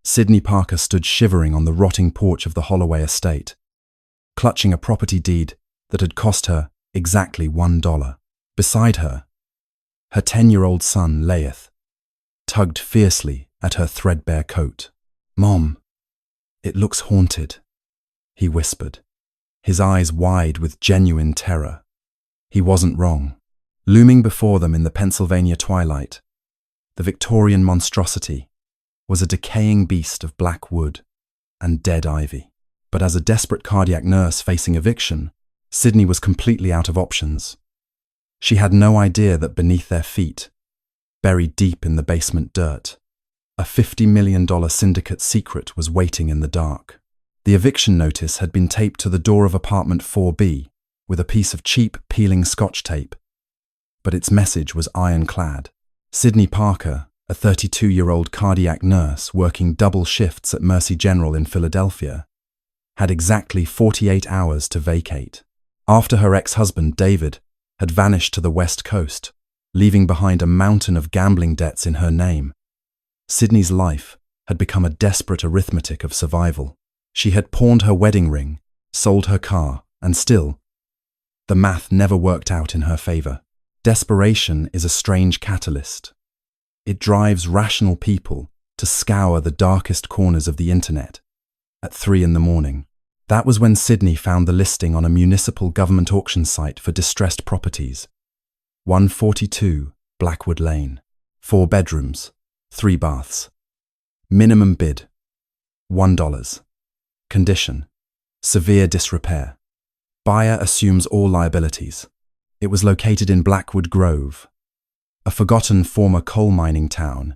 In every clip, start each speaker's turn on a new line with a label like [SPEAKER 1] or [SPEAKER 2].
[SPEAKER 1] Sydney Parker stood shivering on the rotting porch of the Holloway estate, clutching a property deed that had cost her exactly $1. Beside her, her 10-year-old son, Laith, tugged fiercely at her threadbare coat. "Mom, it looks haunted," he whispered, his eyes wide with genuine terror. He wasn't wrong. Looming before them in the Pennsylvania twilight, the Victorian monstrosity was a decaying beast of black wood and dead ivy. But as a desperate cardiac nurse facing eviction, Sydney was completely out of options. She had no idea that beneath their feet, buried deep in the basement dirt, a $50 million syndicate secret was waiting in the dark. The eviction notice had been taped to the door of apartment 4B with a piece of cheap, peeling Scotch tape, but its message was ironclad. Sydney Parker, a 32-year-old cardiac nurse working double shifts at Mercy General in Philadelphia, had exactly 48 hours to vacate. After her ex-husband, David, had vanished to the West Coast, leaving behind a mountain of gambling debts in her name, Sydney's life had become a desperate arithmetic of survival. She had pawned her wedding ring, sold her car, and still, the math never worked out in her favor. Desperation is a strange catalyst. It drives rational people to scour the darkest corners of the internet at 3 a.m. That was when Sydney found the listing on a municipal government auction site for distressed properties. 142 Blackwood Lane. 4 bedrooms, 3 baths. Minimum bid, $1. Condition, severe disrepair. Buyer assumes all liabilities. It was located in Blackwood Grove, a forgotten former coal mining town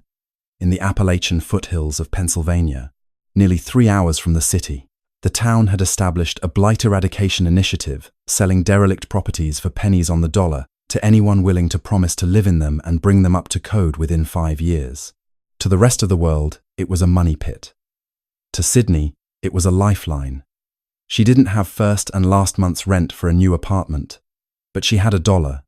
[SPEAKER 1] in the Appalachian foothills of Pennsylvania, nearly 3 hours from the city. The town had established a blight eradication initiative, selling derelict properties for pennies on the dollar to anyone willing to promise to live in them and bring them up to code within 5 years. To the rest of the world, it was a money pit. To Sydney, it was a lifeline. She didn't have first and last month's rent for a new apartment, but she had $1.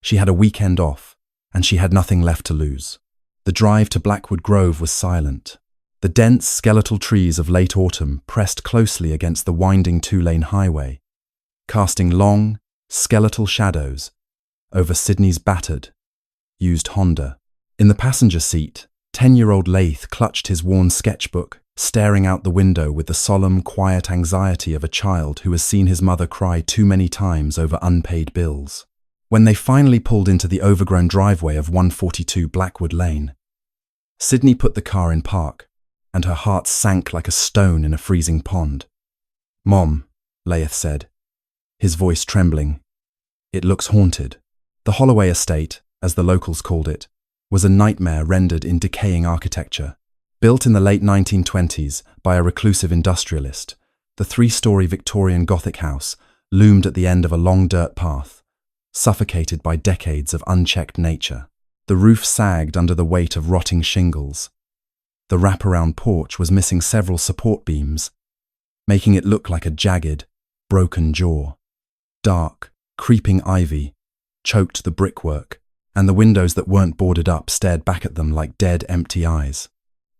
[SPEAKER 1] She had a weekend off, and she had nothing left to lose. The drive to Blackwood Grove was silent. The dense, skeletal trees of late autumn pressed closely against the winding 2-lane highway, casting long, skeletal shadows over Sydney's battered, used Honda. In the passenger seat, 10-year-old Laith clutched his worn sketchbook, staring out the window with the solemn, quiet anxiety of a child who has seen his mother cry too many times over unpaid bills. When they finally pulled into the overgrown driveway of 142 Blackwood Lane, Sydney put the car in park, and her heart sank like a stone in a freezing pond. "Mom," Laith said, his voice trembling, "it looks haunted." The Holloway estate, as the locals called it, was a nightmare rendered in decaying architecture. Built in the late 1920s by a reclusive industrialist, the 3-story Victorian Gothic house loomed at the end of a long dirt path, suffocated by decades of unchecked nature. The roof sagged under the weight of rotting shingles. The wraparound porch was missing several support beams, making it look like a jagged, broken jaw. Dark, creeping ivy choked the brickwork, and the windows that weren't boarded up stared back at them like dead, empty eyes.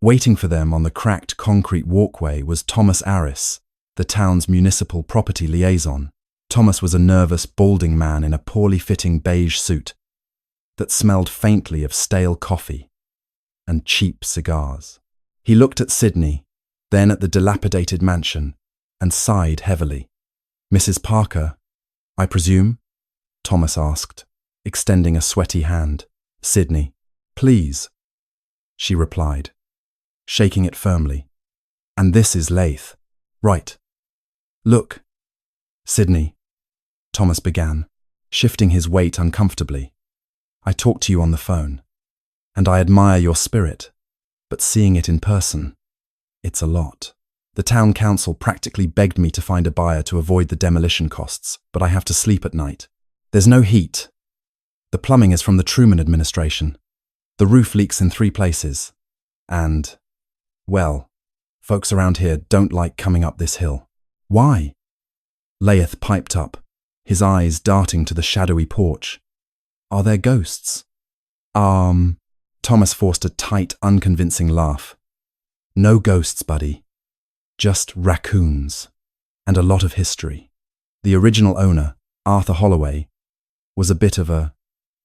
[SPEAKER 1] Waiting for them on the cracked concrete walkway was Thomas Arris, the town's municipal property liaison. Thomas was a nervous, balding man in a poorly fitting beige suit that smelled faintly of stale coffee and cheap cigars. He looked at Sydney, then at the dilapidated mansion, and sighed heavily. "Mrs. Parker, I presume?" Thomas asked, extending a sweaty hand. "Sydney, please," she replied, shaking it firmly. "And this is Laith, right? Look." "Sydney," Thomas began, shifting his weight uncomfortably, "I talked to you on the phone, and I admire your spirit, but seeing it in person, it's a lot. The town council practically begged me to find a buyer to avoid the demolition costs, but I have to sleep at night. There's no heat. The plumbing is from the Truman administration. The roof leaks in 3 places. And, well, folks around here don't like coming up this hill." "Why?" Laith piped up, his eyes darting to the shadowy porch. "Are there ghosts?" Thomas forced a tight, unconvincing laugh. No ghosts, buddy. Just raccoons. And a lot of history. The original owner, Arthur Holloway, was a bit of a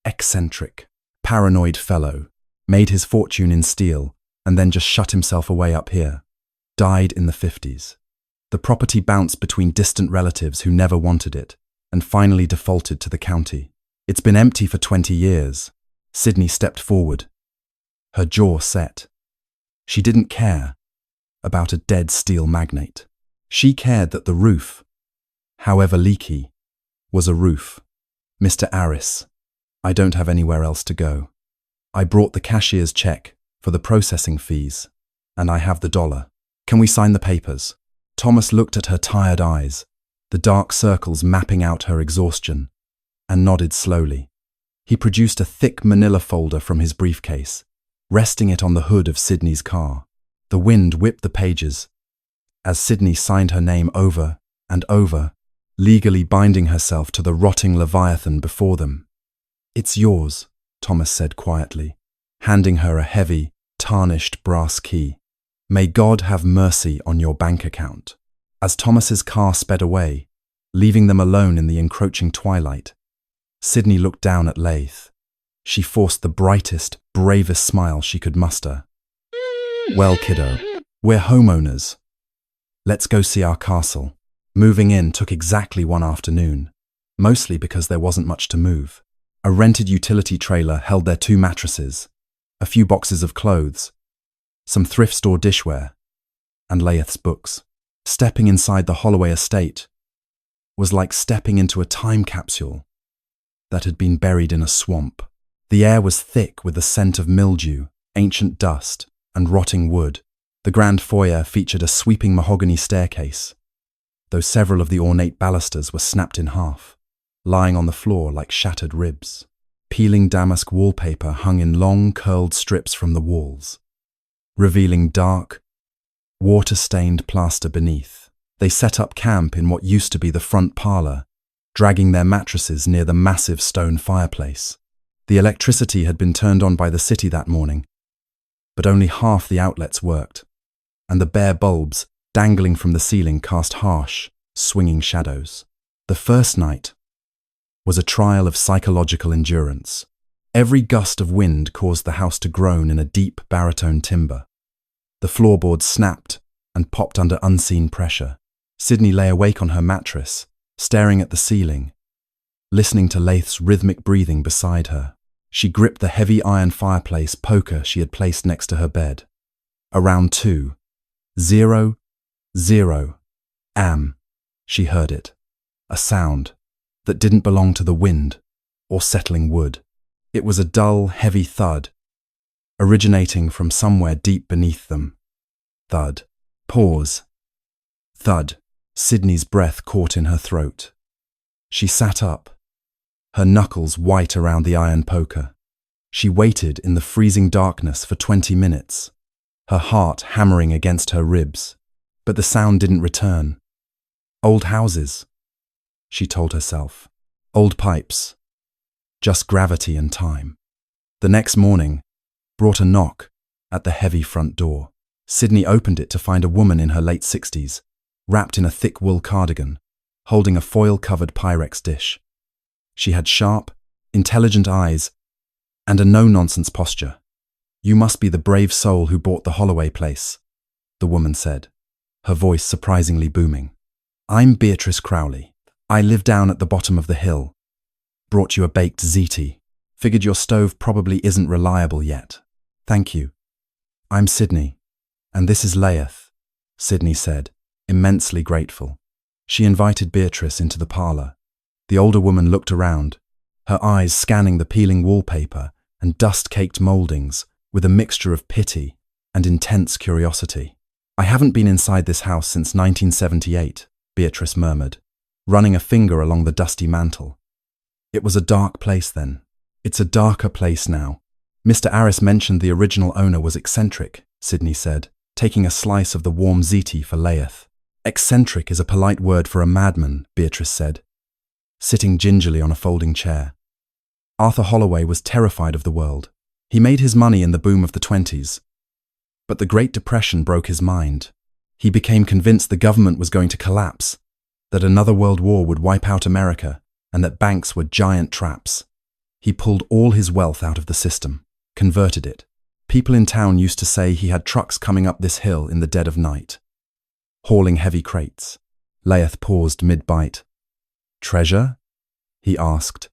[SPEAKER 1] eccentric, paranoid fellow, made his fortune in steel, and then just shut himself away up here. Died in the 50s. The property bounced between distant relatives who never wanted it, and finally defaulted to the county. It's been empty for 20 years. Sydney stepped forward. Her jaw set. She didn't care about a dead steel magnate. She cared that the roof, however leaky, was a roof. Mr. Aris, I don't have anywhere else to go. I brought the cashier's check for the processing fees, and I have the dollar. Can we sign the papers? Thomas looked at her tired eyes, the dark circles mapping out her exhaustion, and nodded slowly. He produced a thick manila folder from his briefcase, resting it on the hood of Sydney's car. The wind whipped the pages as Sydney signed her name over and over, legally binding herself to the rotting leviathan before them. It's yours, Thomas said quietly, handing her a heavy, tarnished brass key. May God have mercy on your bank account. As Thomas's car sped away, leaving them alone in the encroaching twilight, Sydney looked down at Laith. She forced the brightest, bravest smile she could muster. Well, kiddo, we're homeowners. Let's go see our castle. Moving in took exactly one afternoon, mostly because there wasn't much to move. A rented utility trailer held their 2 mattresses, a few boxes of clothes, some thrift store dishware, and Laith's books. Stepping inside the Holloway estate was like stepping into a time capsule that had been buried in a swamp. The air was thick with the scent of mildew, ancient dust, and rotting wood. The grand foyer featured a sweeping mahogany staircase, though several of the ornate balusters were snapped in half, lying on the floor like shattered ribs. Peeling damask wallpaper hung in long, curled strips from the walls, revealing dark, water-stained plaster beneath. They set up camp in what used to be the front parlour, dragging their mattresses near the massive stone fireplace. The electricity had been turned on by the city that morning, but only half the outlets worked, and the bare bulbs dangling from the ceiling cast harsh, swinging shadows. The first night was a trial of psychological endurance. Every gust of wind caused the house to groan in a deep baritone timbre. The floorboards snapped and popped under unseen pressure. Sydney lay awake on her mattress, staring at the ceiling, listening to Laith's rhythmic breathing beside her. She gripped the heavy iron fireplace poker she had placed next to her bed. Around 2:00 am, she heard it, a sound that didn't belong to the wind or settling wood. It was a dull, heavy thud, originating from somewhere deep beneath them. Thud. Pause. Thud. Sydney's breath caught in her throat. She sat up, her knuckles white around the iron poker. She waited in the freezing darkness for 20 minutes, her heart hammering against her ribs. But the sound didn't return. Old houses, she told herself. Old pipes. Just gravity and time. The next morning brought a knock at the heavy front door. Sydney opened it to find a woman in her late 60s, wrapped in a thick wool cardigan, holding a foil-covered Pyrex dish. She had sharp, intelligent eyes and a no-nonsense posture. "You must be the brave soul who bought the Holloway place," the woman said, her voice surprisingly booming. "I'm Beatrice Crowley. I live down at the bottom of the hill. Brought you a baked ziti. Figured your stove probably isn't reliable yet. Thank you. I'm Sydney, and this is Laith," Sydney said, immensely grateful. She invited Beatrice into the parlour. The older woman looked around, her eyes scanning the peeling wallpaper and dust-caked mouldings with a mixture of pity and intense curiosity. "I haven't been inside this house since 1978, Beatrice murmured, running a finger along the dusty mantel. "It was a dark place then. It's a darker place now. Mr. Aris mentioned the original owner was eccentric," Sydney said, taking a slice of the warm ziti for Laith. "Eccentric is a polite word for a madman," Beatrice said, sitting gingerly on a folding chair. "Arthur Holloway was terrified of the world. He made his money in the boom of the 20s. But the Great Depression broke his mind. He became convinced the government was going to collapse, that another world war would wipe out America, and that banks were giant traps. He pulled all his wealth out of the system, converted it. People in town used to say he had trucks coming up this hill in the dead of night, hauling heavy crates. Leath paused mid-bite. "Treasure?" he asked,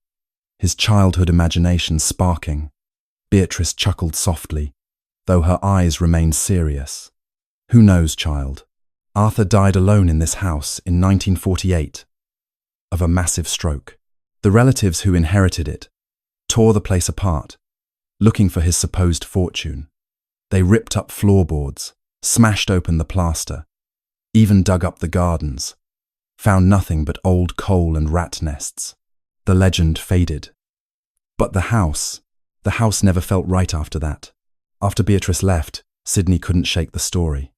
[SPEAKER 1] his childhood imagination sparking. Beatrice chuckled softly, though her eyes remained serious. "Who knows, child? Arthur died alone in this house in 1948 of a massive stroke. The relatives who inherited it tore the place apart, looking for his supposed fortune. They ripped up floorboards, smashed open the plaster, even dug up the gardens, found nothing but old coal and rat nests. The legend faded. But the house never felt right after that. After Beatrice left, Sydney couldn't shake the story.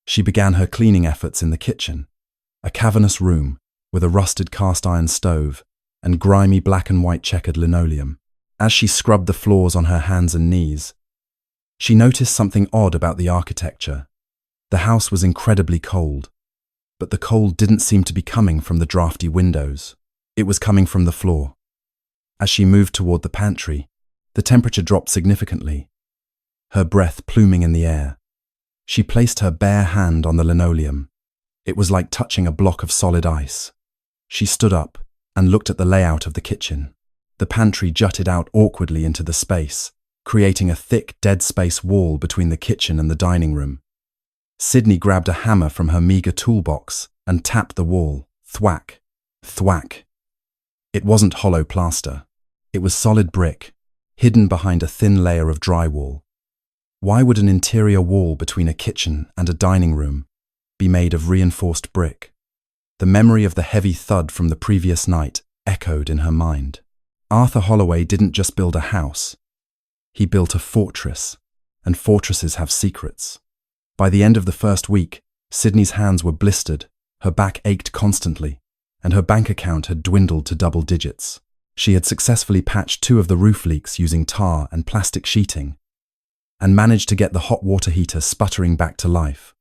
[SPEAKER 1] She began her cleaning efforts in the kitchen, a cavernous room with a rusted cast-iron stove and grimy black and white checkered linoleum. As she scrubbed the floors on her hands and knees, she noticed something odd about the architecture. The house was incredibly cold, but the cold didn't seem to be coming from the drafty windows. It was coming from the floor. As she moved toward the pantry, the temperature dropped significantly, her breath pluming in the air. She placed her bare hand on the linoleum. It was like touching a block of solid ice. She stood up and looked at the layout of the kitchen. The pantry jutted out awkwardly into the space, creating a thick, dead space wall between the kitchen and the dining room. Sydney grabbed a hammer from her meager toolbox and tapped the wall. Thwack, thwack. It wasn't hollow plaster. It was solid brick, hidden behind a thin layer of drywall. Why would an interior wall between a kitchen and a dining room be made of reinforced brick? The memory of the heavy thud from the previous night echoed in her mind. Arthur Holloway didn't just build a house. He built a fortress, and fortresses have secrets. By the end of the first week, Sydney's hands were blistered, her back ached constantly, and her bank account had dwindled to double digits. She had successfully patched 2 of the roof leaks using tar and plastic sheeting, and managed to get the hot water heater sputtering back to life.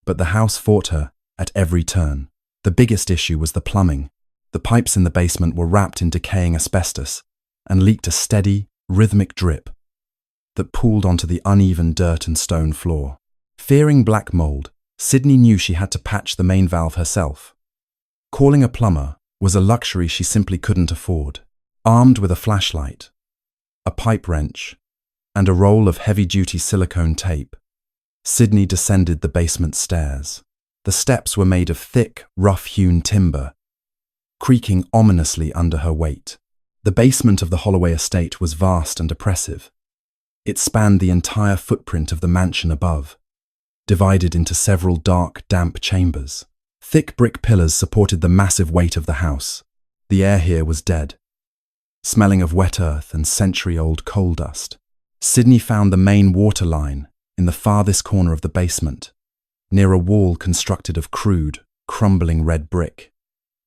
[SPEAKER 1] But the house fought her at every turn. The biggest issue was the plumbing. The pipes in the basement were wrapped in decaying asbestos and leaked a steady, rhythmic drip that pooled onto the uneven dirt and stone floor. Fearing black mold, Sydney knew she had to patch the main valve herself. Calling a plumber was a luxury she simply couldn't afford. Armed with a flashlight, a pipe wrench, and a roll of heavy-duty silicone tape, Sydney descended the basement stairs. The steps were made of thick, rough-hewn timber, creaking ominously under her weight. The basement of the Holloway estate was vast and oppressive. It spanned the entire footprint of the mansion above, divided into several dark, damp chambers. Thick brick pillars supported the massive weight of the house. The air here was dead, smelling of wet earth and century-old coal dust. Sydney found the main water line in the farthest corner of the basement, near a wall constructed of crude, crumbling red brick.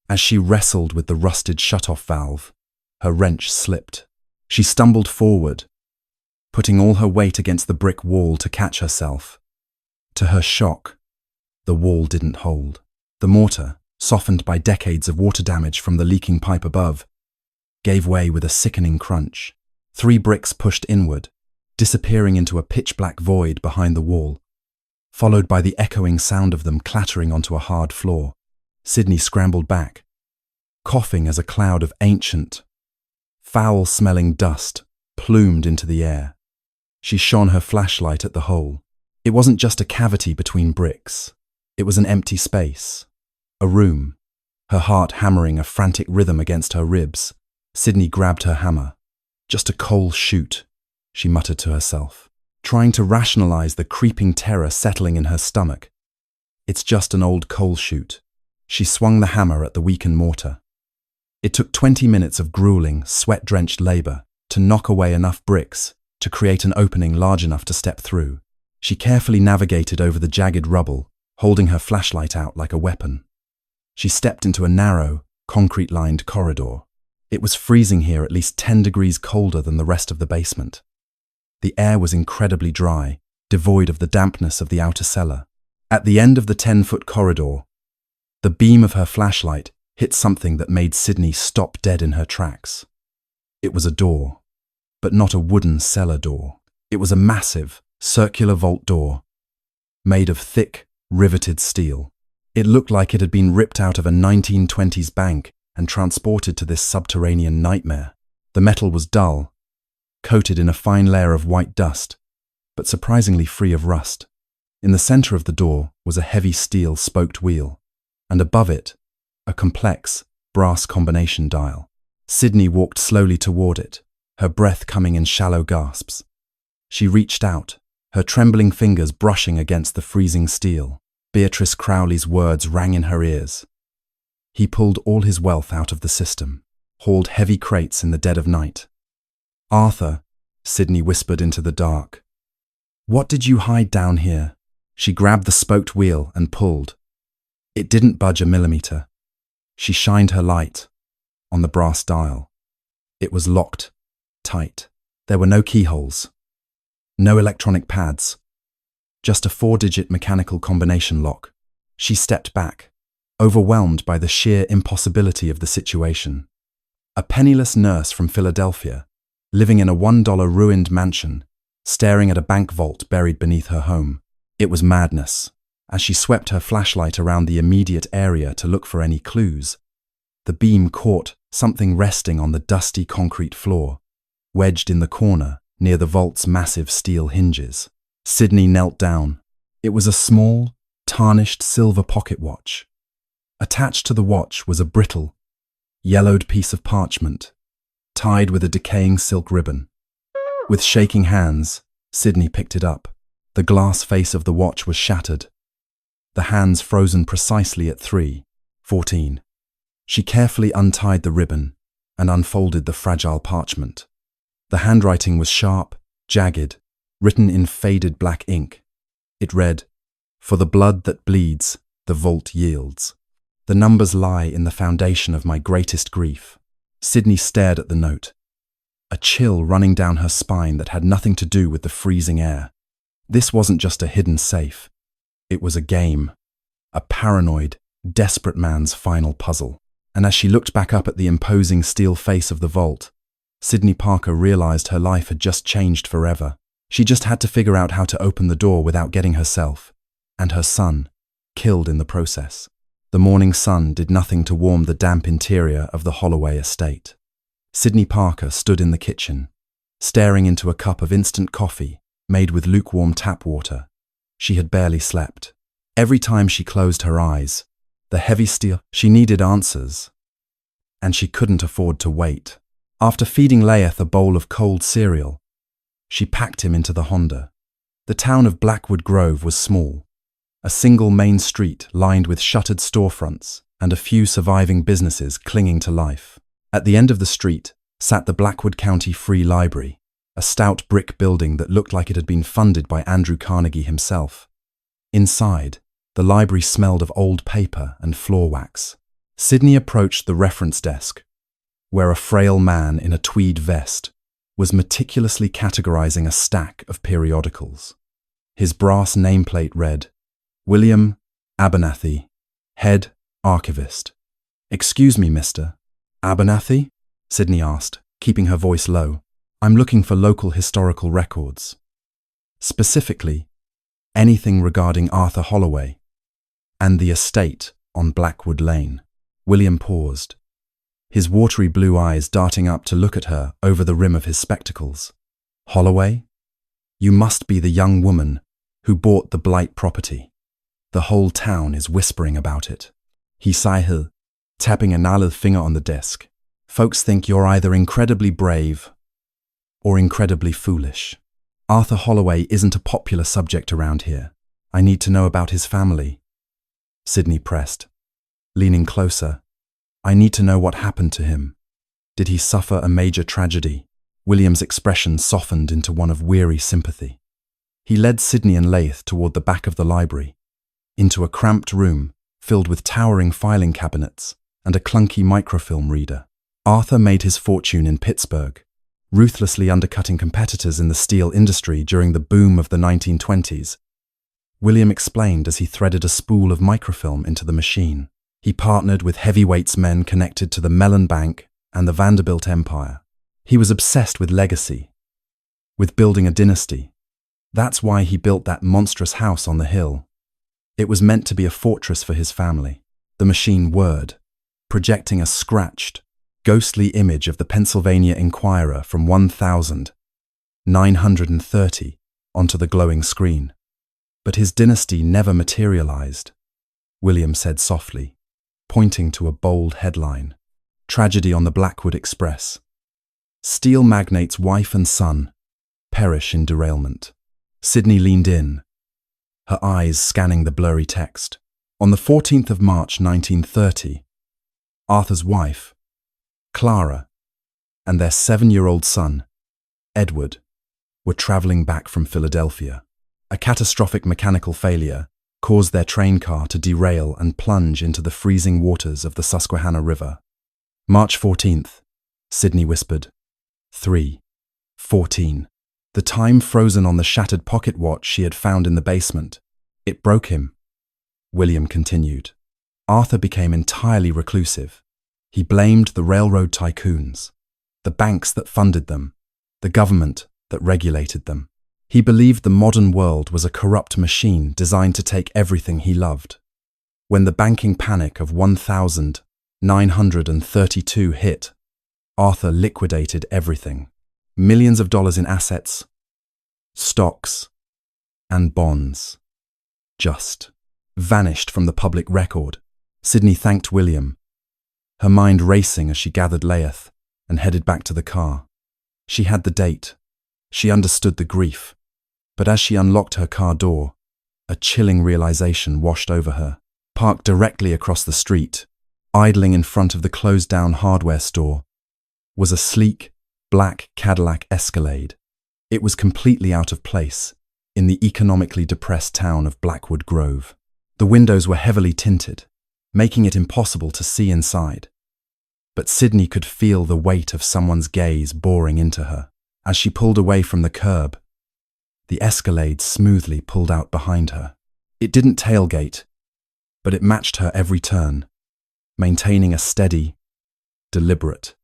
[SPEAKER 1] As she wrestled with the rusted shut-off valve, her wrench slipped. She stumbled forward, putting all her weight against the brick wall to catch herself. To her shock, the wall didn't hold. The mortar, softened by decades of water damage from the leaking pipe above, gave way with a sickening crunch. 3 bricks pushed inward, disappearing into a pitch-black void behind the wall, followed by the echoing sound of them clattering onto a hard floor. Sydney scrambled back, coughing as a cloud of ancient, foul-smelling dust plumed into the air. She shone her flashlight at the hole. It wasn't just a cavity between bricks. It was an empty space, a room, her heart hammering a frantic rhythm against her ribs. Sydney grabbed her hammer. Just a coal chute, she muttered to herself, trying to rationalize the creeping terror settling in her stomach. It's just an old coal chute. She swung the hammer at the weakened mortar. It took 20 minutes of grueling, sweat-drenched labor to knock away enough bricks to create an opening large enough to step through. She carefully navigated over the jagged rubble, holding her flashlight out like a weapon. She stepped into a narrow, concrete-lined corridor. It was freezing here, at least 10 degrees colder than the rest of the basement. The air was incredibly dry, devoid of the dampness of the outer cellar. At the end of the 10-foot corridor, the beam of her flashlight hit something that made Sydney stop dead in her tracks. It was a door, but not a wooden cellar door. It was a massive, circular vault door, made of thick, riveted steel. It looked like it had been ripped out of a 1920s bank and transported to this subterranean nightmare. The metal was dull, coated in a fine layer of white dust, but surprisingly free of rust. In the center of the door was a heavy steel spoked wheel, and above it, a complex, brass combination dial. Sydney walked slowly toward it, her breath coming in shallow gasps. She reached out, her trembling fingers brushing against the freezing steel. Beatrice Crowley's words rang in her ears. He pulled all his wealth out of the system, hauled heavy crates in the dead of night. "Arthur," Sydney whispered into the dark. "What did you hide down here?" She grabbed the spoked wheel and pulled. It didn't budge a millimeter. She shined her light on the brass dial. It was locked, tight. There were no keyholes, no electronic pads, just a 4-digit mechanical combination lock. She stepped back, overwhelmed by the sheer impossibility of the situation. A penniless nurse from Philadelphia, living in a $1 ruined mansion, staring at a bank vault buried beneath her home. It was madness. As she swept her flashlight around the immediate area to look for any clues, the beam caught something resting on the dusty concrete floor, wedged in the corner near the vault's massive steel hinges. Sydney knelt down. It was a small, tarnished silver pocket watch. Attached to the watch was a brittle, yellowed piece of parchment, tied with a decaying silk ribbon. With shaking hands, Sydney picked it up. The glass face of the watch was shattered, the hands frozen precisely at 3:14. She carefully untied the ribbon and unfolded the fragile parchment. The handwriting was sharp, jagged, written in faded black ink. It read, "For the blood that bleeds, the vault yields. The numbers lie in the foundation of my greatest grief." Sydney stared at the note, a chill running down her spine that had nothing to do with the freezing air. This wasn't just a hidden safe. It was a game, a paranoid, desperate man's final puzzle. And as she looked back up at the imposing steel face of the vault, Sydney Parker realized her life had just changed forever. She just had to figure out how to open the door without getting herself, and her son, killed in the process. The morning sun did nothing to warm the damp interior of the Holloway estate. Sydney Parker stood in the kitchen, staring into a cup of instant coffee made with lukewarm tap water. She had barely slept. Every time she closed her eyes, the heavy steel, she needed answers, and she couldn't afford to wait. After feeding Laeth a bowl of cold cereal, she packed him into the Honda. The town of Blackwood Grove was small, a single main street lined with shuttered storefronts and a few surviving businesses clinging to life. At the end of the street sat the Blackwood County Free Library, a stout brick building that looked like it had been funded by Andrew Carnegie himself. Inside, the library smelled of old paper and floor wax. Sydney approached the reference desk, where a frail man in a tweed vest was meticulously categorizing a stack of periodicals. His brass nameplate read, "William Abernathy, Head Archivist." "Excuse me, Mr. Abernathy?" Sydney asked, keeping her voice low. "I'm looking for local historical records. Specifically, anything regarding Arthur Holloway and the estate on Blackwood Lane." William paused, his watery blue eyes darting up to look at her over the rim of his spectacles. "Holloway? You must be the young woman who bought the Blight property. The whole town is whispering about it." He sighed, tapping a gnarled finger on the desk. "Folks think you're either incredibly brave or incredibly foolish. Arthur Holloway isn't a popular subject around here. I need to know about his family." Sydney pressed, leaning closer. "I need to know what happened to him. Did he suffer a major tragedy?" William's expression softened into one of weary sympathy. He led Sydney and Laeth toward the back of the library, into a cramped room filled with towering filing cabinets and a clunky microfilm reader. "Arthur made his fortune in Pittsburgh," ruthlessly undercutting competitors in the steel industry during the boom of the 1920s. William explained as he threaded a spool of microfilm into the machine. He partnered with heavyweights men connected to the Mellon Bank and the Vanderbilt Empire. He was obsessed with legacy, with building a dynasty. That's why he built that monstrous house on the hill. It was meant to be a fortress for his family. The machine whirred, projecting a scratched, ghostly image of the Pennsylvania Inquirer from 1930 onto the glowing screen. But his dynasty never materialized, William said softly, pointing to a bold headline. Tragedy on the Blackwood Express. Steel magnate's wife and son perish in derailment. Sydney leaned in, her eyes scanning the blurry text. On the 14th of March 1930, Arthur's wife, Clara, and their 7-year-old son, Edward, were traveling back from Philadelphia. A catastrophic mechanical failure caused their train car to derail and plunge into the freezing waters of the Susquehanna River. March 14th, Sydney whispered. 3:14. The time frozen on the shattered pocket watch she had found in the basement. It broke him. William continued. Arthur became entirely reclusive. He blamed the railroad tycoons, the banks that funded them, the government that regulated them. He believed the modern world was a corrupt machine designed to take everything he loved. When the banking panic of 1932 hit, Arthur liquidated everything. Millions of dollars in assets, stocks, and bonds just vanished from the public record. Sydney thanked William, her mind racing as she gathered Leith and headed back to the car. She had the date. She understood the grief. But as she unlocked her car door, a chilling realization washed over her. Parked directly across the street, idling in front of the closed-down hardware store, was a sleek, black Cadillac Escalade. It was completely out of place in the economically depressed town of Blackwood Grove. The windows were heavily tinted, making it impossible to see inside. But Sydney could feel the weight of someone's gaze boring into her. As she pulled away from the curb, the Escalade smoothly pulled out behind her. It didn't tailgate, but it matched her every turn, maintaining a steady, deliberate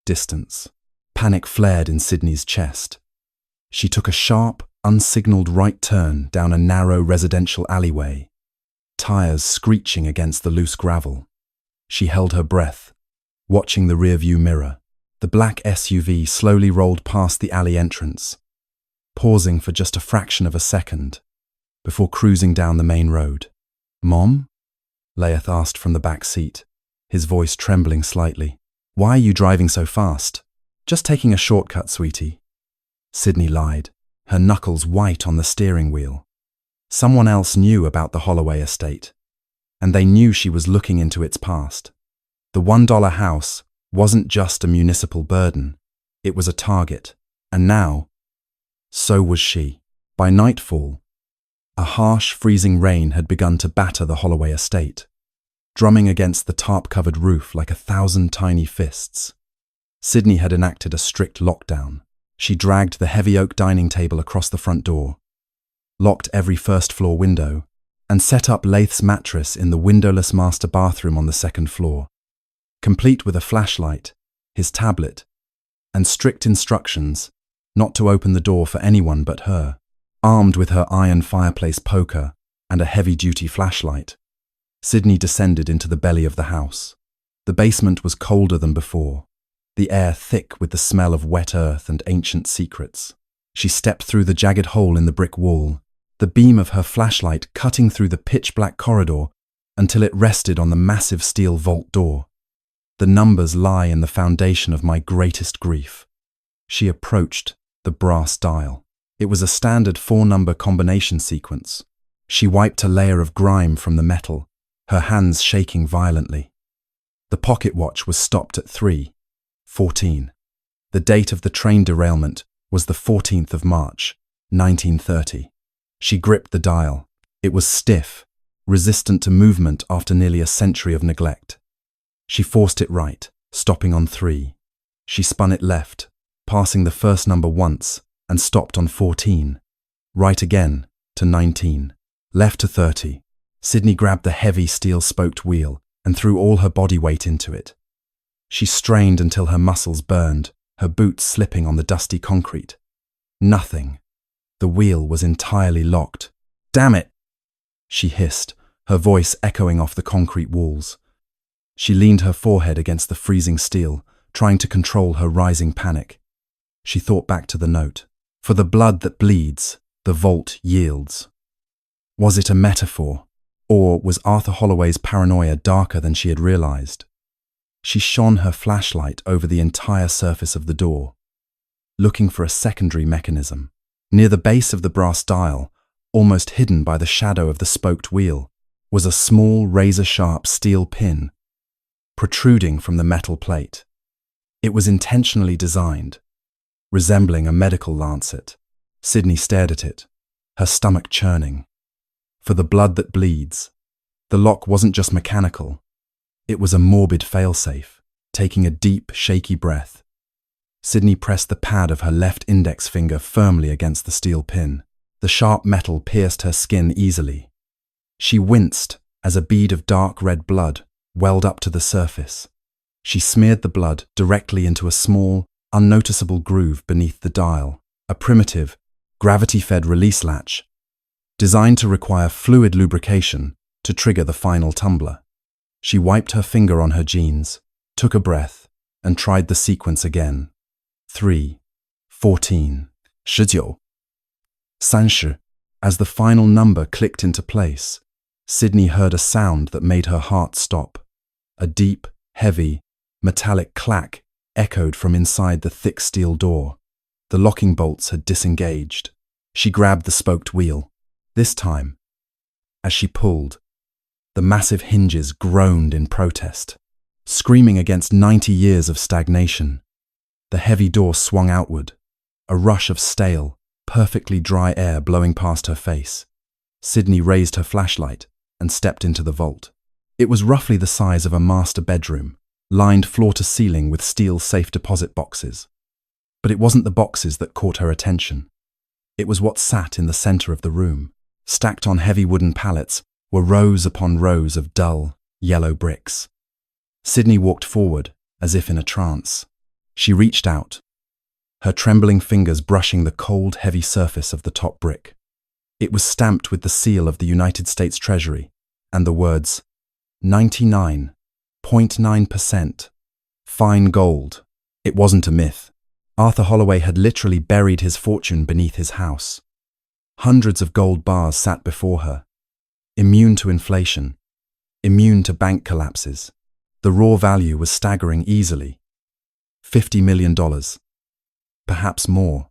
[SPEAKER 1] distance. Panic flared in Sydney's chest. She took a sharp, unsignaled right turn down a narrow residential alleyway, tires screeching against the loose gravel. She held her breath, watching the rearview mirror. The black SUV slowly rolled past the alley entrance, pausing for just a fraction of a second before cruising down the main road. "Mom?" Leith asked from the back seat, his voice trembling slightly. "Why are you driving so fast?" "Just taking a shortcut, sweetie." Sydney lied, her knuckles white on the steering wheel. Someone else knew about the Holloway estate, and they knew she was looking into its past. The $1 house wasn't just a municipal burden, it was a target, and now, so was she. By nightfall, a harsh, freezing rain had begun to batter the Holloway estate, drumming against the tarp-covered roof like 1,000 tiny fists. Sydney had enacted a strict lockdown. She dragged the heavy oak dining table across the front door, locked every first-floor window, and set up Leith's mattress in the windowless master bathroom on the second floor. Complete with a flashlight, his tablet, and strict instructions not to open the door for anyone but her. Armed with her iron fireplace poker and a heavy-duty flashlight, Sydney descended into the belly of the house. The basement was colder than before, the air thick with the smell of wet earth and ancient secrets. She stepped through the jagged hole in the brick wall, the beam of her flashlight cutting through the pitch-black corridor until it rested on the massive steel vault door. The numbers lie in the foundation of my greatest grief. She approached the brass dial. It was a standard 4-number combination sequence. She wiped a layer of grime from the metal, her hands shaking violently. The pocket watch was stopped at 3:14. The date of the train derailment was the 14th of March, 1930. She gripped the dial. It was stiff, resistant to movement after nearly a century of neglect. She forced it right, stopping on 3. She spun it left, passing the first number once and stopped on 14. Right again to 19. Left to 30. Sydney grabbed the heavy steel-spoked wheel and threw all her body weight into it. She strained until her muscles burned, her boots slipping on the dusty concrete. Nothing. The wheel was entirely locked. "Damn it!" she hissed, her voice echoing off the concrete walls. She leaned her forehead against the freezing steel, trying to control her rising panic. She thought back to the note. For the blood that bleeds, the vault yields. Was it a metaphor, or was Arthur Holloway's paranoia darker than she had realized? She shone her flashlight over the entire surface of the door, looking for a secondary mechanism. Near the base of the brass dial, almost hidden by the shadow of the spoked wheel, was a small razor-sharp steel pin, protruding from the metal plate. It was intentionally designed, resembling a medical lancet. Sydney stared at it, her stomach churning. For the blood that bleeds, the lock wasn't just mechanical. It was a morbid failsafe. Taking a deep, shaky breath, Sydney pressed the pad of her left index finger firmly against the steel pin. The sharp metal pierced her skin easily. She winced as a bead of dark red blood welled up to the surface. She smeared the blood directly into a small, unnoticeable groove beneath the dial, a primitive, gravity-fed release latch, designed to require fluid lubrication to trigger the final tumbler. She wiped her finger on her jeans, took a breath, and tried the sequence again. 3, 14, 19, 30. As the final number clicked into place, Sydney heard a sound that made her heart stop. A deep, heavy, metallic clack echoed from inside the thick steel door. The locking bolts had disengaged. She grabbed the spoked wheel. This time, as she pulled, the massive hinges groaned in protest, screaming against 90 years of stagnation. The heavy door swung outward, a rush of stale, perfectly dry air blowing past her face. Sydney raised her flashlight and stepped into the vault. It was roughly the size of a master bedroom, lined floor to ceiling with steel safe deposit boxes. But it wasn't the boxes that caught her attention. It was what sat in the center of the room. Stacked on heavy wooden pallets were rows upon rows of dull, yellow bricks. Sydney walked forward, as if in a trance. She reached out, her trembling fingers brushing the cold, heavy surface of the top brick. It was stamped with the seal of the United States Treasury and the words, 99.9%, fine gold. It wasn't a myth. Arthur Holloway had literally buried his fortune beneath his house. Hundreds of gold bars sat before her, immune to inflation, immune to bank collapses. The raw value was staggering easily. $50 million, perhaps more,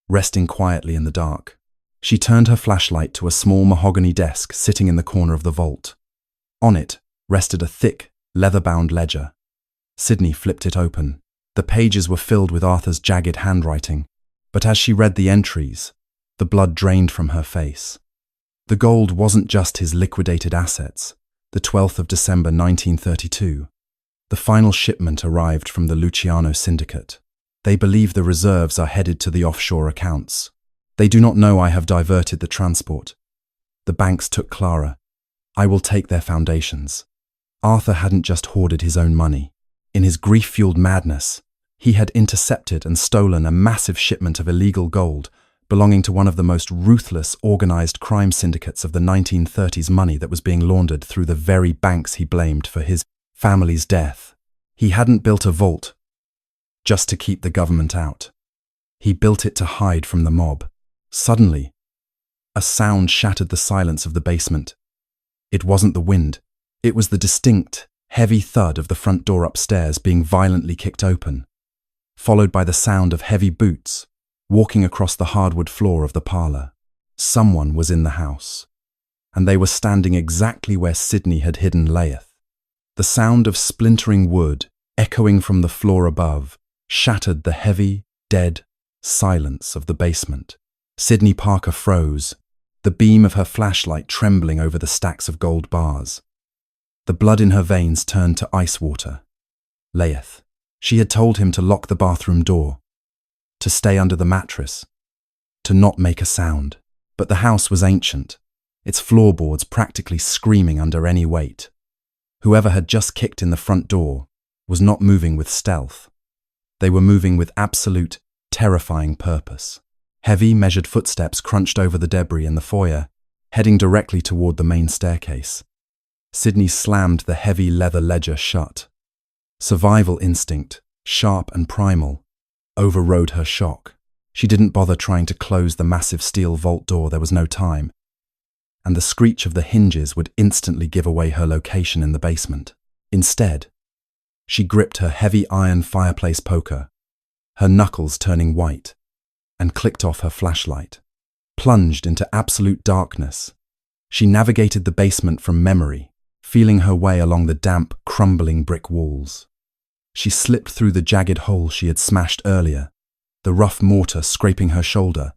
[SPEAKER 1] resting quietly in the dark. She turned her flashlight to a small mahogany desk sitting in the corner of the vault. On it rested a thick, leather-bound ledger. Sydney flipped it open. The pages were filled with Arthur's jagged handwriting, but as she read the entries, the blood drained from her face. The gold wasn't just his liquidated assets. The 12th of December 1932. The final shipment arrived from the Luciano Syndicate. They believe the reserves are headed to the offshore accounts. They do not know I have diverted the transport. The banks took Clara. I will take their foundations. Arthur hadn't just hoarded his own money. In his grief-fueled madness, he had intercepted and stolen a massive shipment of illegal gold belonging to one of the most ruthless, organized crime syndicates of the 1930s, money that was being laundered through the very banks he blamed for his family's death. He hadn't built a vault just to keep the government out. He built it to hide from the mob. Suddenly, a sound shattered the silence of the basement. It wasn't the wind. It was the distinct, heavy thud of the front door upstairs being violently kicked open, followed by the sound of heavy boots walking across the hardwood floor of the parlor. Someone was in the house, and they were standing exactly where Sydney had hidden Leith. The sound of splintering wood, echoing from the floor above, shattered the heavy, dead silence of the basement. Sydney Parker froze, the beam of her flashlight trembling over the stacks of gold bars. The blood in her veins turned to ice water. Leith. She had told him to lock the bathroom door. to stay under the mattress, to not make a sound. But the house was ancient, its floorboards practically screaming under any weight. Whoever had just kicked in the front door was not moving with stealth. They were moving with absolute, terrifying purpose. Heavy, measured footsteps crunched over the debris in the foyer, heading directly toward the main staircase. Sydney slammed the heavy leather ledger shut. Survival instinct, sharp and primal, overrode her shock. She didn't bother trying to close the massive steel vault door. There was no time, and the screech of the hinges would instantly give away her location in the basement. Instead, she gripped her heavy iron fireplace poker, her knuckles turning white, and clicked off her flashlight. Plunged into absolute darkness, she navigated the basement from memory, feeling her way along the damp, crumbling brick walls. She slipped through the jagged hole she had smashed earlier, the rough mortar scraping her shoulder,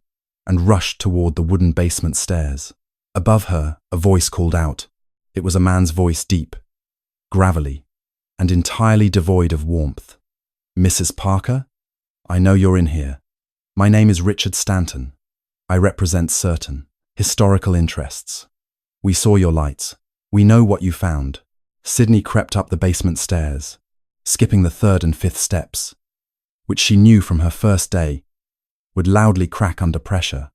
[SPEAKER 1] and rushed toward the wooden basement stairs. Above her, a voice called out. It was a man's voice, deep, gravelly, and entirely devoid of warmth. "Mrs. Parker? I know you're in here. My name is Richard Stanton. I represent certain historical interests. We saw your lights. We know what you found." Sydney crept up the basement stairs, skipping the third and fifth steps, which she knew from her first day would loudly crack under pressure.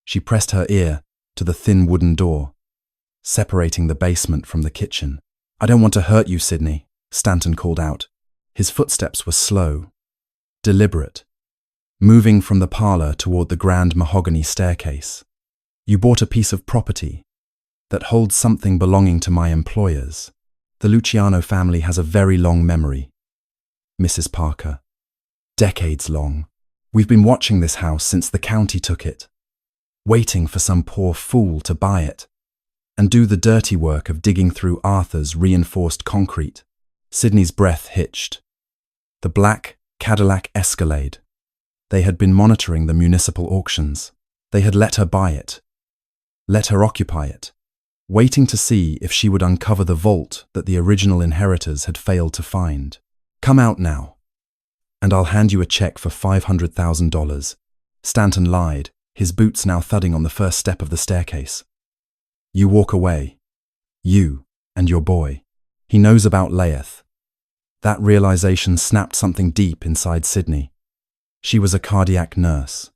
[SPEAKER 1] She pressed her ear to the thin wooden door, separating the basement from the kitchen. "I don't want to hurt you, Sydney," Stanton called out. His footsteps were slow, deliberate, moving from the parlor toward the grand mahogany staircase. "You bought a piece of property that holds something belonging to my employers. The Luciano family has a very long memory, Mrs. Parker. Decades long. We've been watching this house since the county took it, waiting for some poor fool to buy it and do the dirty work of digging through Arthur's reinforced concrete." Sydney's breath hitched. The black Cadillac Escalade. They had been monitoring the municipal auctions. They had let her buy it, let her occupy it, waiting to see if she would uncover the vault that the original inheritors had failed to find. "Come out now, and I'll hand you a check for $500,000. Stanton lied, his boots now thudding on the first step of the staircase. "You walk away. You and your boy. He knows about Leith." That realization snapped something deep inside Sydney. She was a cardiac nurse.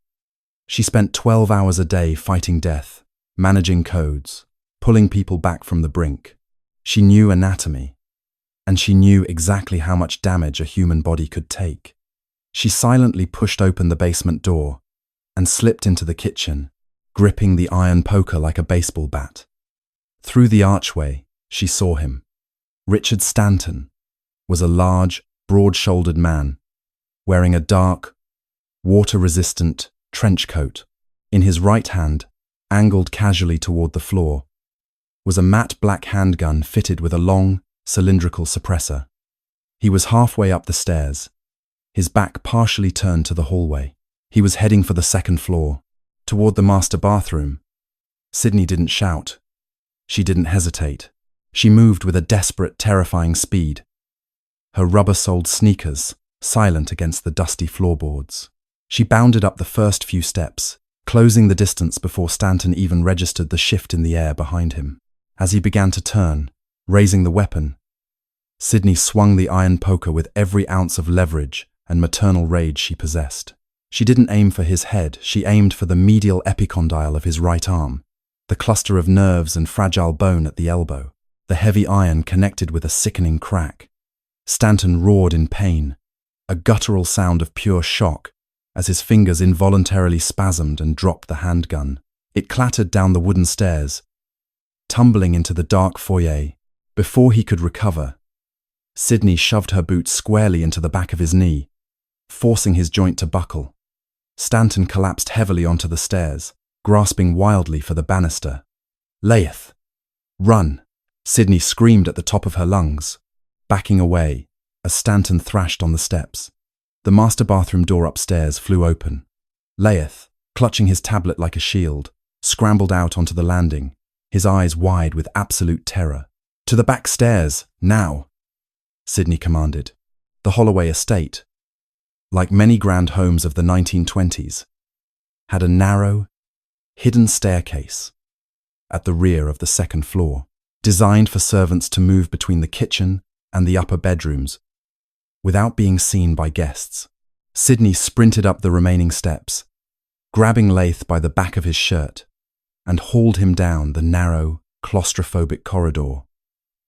[SPEAKER 1] She spent 12 hours a day fighting death, managing codes, pulling people back from the brink. She knew anatomy, and she knew exactly how much damage a human body could take. She silently pushed open the basement door and slipped into the kitchen, gripping the iron poker like a baseball bat. Through the archway, she saw him. Richard Stanton was a large, broad-shouldered man, wearing a dark, water-resistant trench coat. In his right hand, angled casually toward the floor, was a matte black handgun fitted with a long, cylindrical suppressor. He was halfway up the stairs, his back partially turned to the hallway. He was heading for the second floor, toward the master bathroom. Sydney didn't shout. She didn't hesitate. She moved with a desperate, terrifying speed, her rubber-soled sneakers silent against the dusty floorboards. She bounded up the first few steps, closing the distance before Stanton even registered the shift in the air behind him. As he began to turn, raising the weapon, Sydney swung the iron poker with every ounce of leverage and maternal rage she possessed. She didn't aim for his head, she aimed for the medial epicondyle of his right arm, the cluster of nerves and fragile bone at the elbow. The heavy iron connected with a sickening crack. Stanton roared in pain, a guttural sound of pure shock, as his fingers involuntarily spasmed and dropped the handgun. It clattered down the wooden stairs, tumbling into the dark foyer. Before he could recover, Sydney shoved her boot squarely into the back of his knee, forcing his joint to buckle. Stanton collapsed heavily onto the stairs, grasping wildly for the banister. "Leith! Run!" Sydney screamed at the top of her lungs, backing away as Stanton thrashed on the steps. The master bathroom door upstairs flew open. Leith, clutching his tablet like a shield, scrambled out onto the landing, his eyes wide with absolute terror. "To the back stairs, now!" Sydney commanded. The Holloway estate, like many grand homes of the 1920s, had a narrow, hidden staircase at the rear of the second floor, designed for servants to move between the kitchen and the upper bedrooms without being seen by guests. Sydney sprinted up the remaining steps, grabbing Laith by the back of his shirt, and hauled him down the narrow, claustrophobic corridor,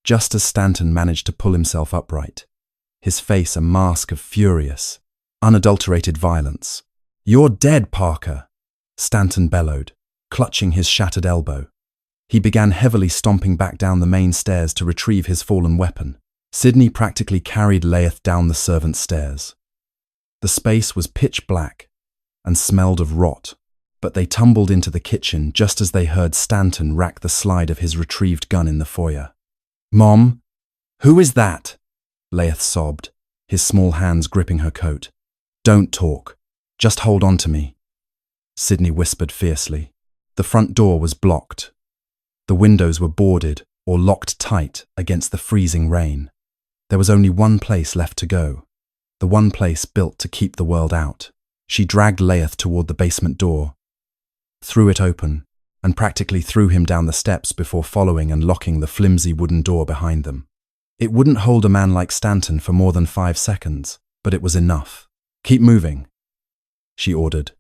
[SPEAKER 1] just as Stanton managed to pull himself upright, his face a mask of furious, unadulterated violence. "You're dead, Parker," Stanton bellowed, clutching his shattered elbow. He began heavily stomping back down the main stairs to retrieve his fallen weapon. Sydney practically carried Laith down the servants' stairs. The space was pitch black and smelled of rot, but they tumbled into the kitchen just as they heard Stanton rack the slide of his retrieved gun in the foyer. "Mom, who is that?" Laith sobbed, his small hands gripping her coat. "Don't talk. Just hold on to me," Sydney whispered fiercely. The front door was blocked. The windows were boarded or locked tight against the freezing rain. There was only one place left to go, the one place built to keep the world out. She dragged Laith toward the basement door, threw it open, and practically threw him down the steps before following and locking the flimsy wooden door behind them. It wouldn't hold a man like Stanton for more than 5 seconds, but it was enough. "Keep moving," she ordered,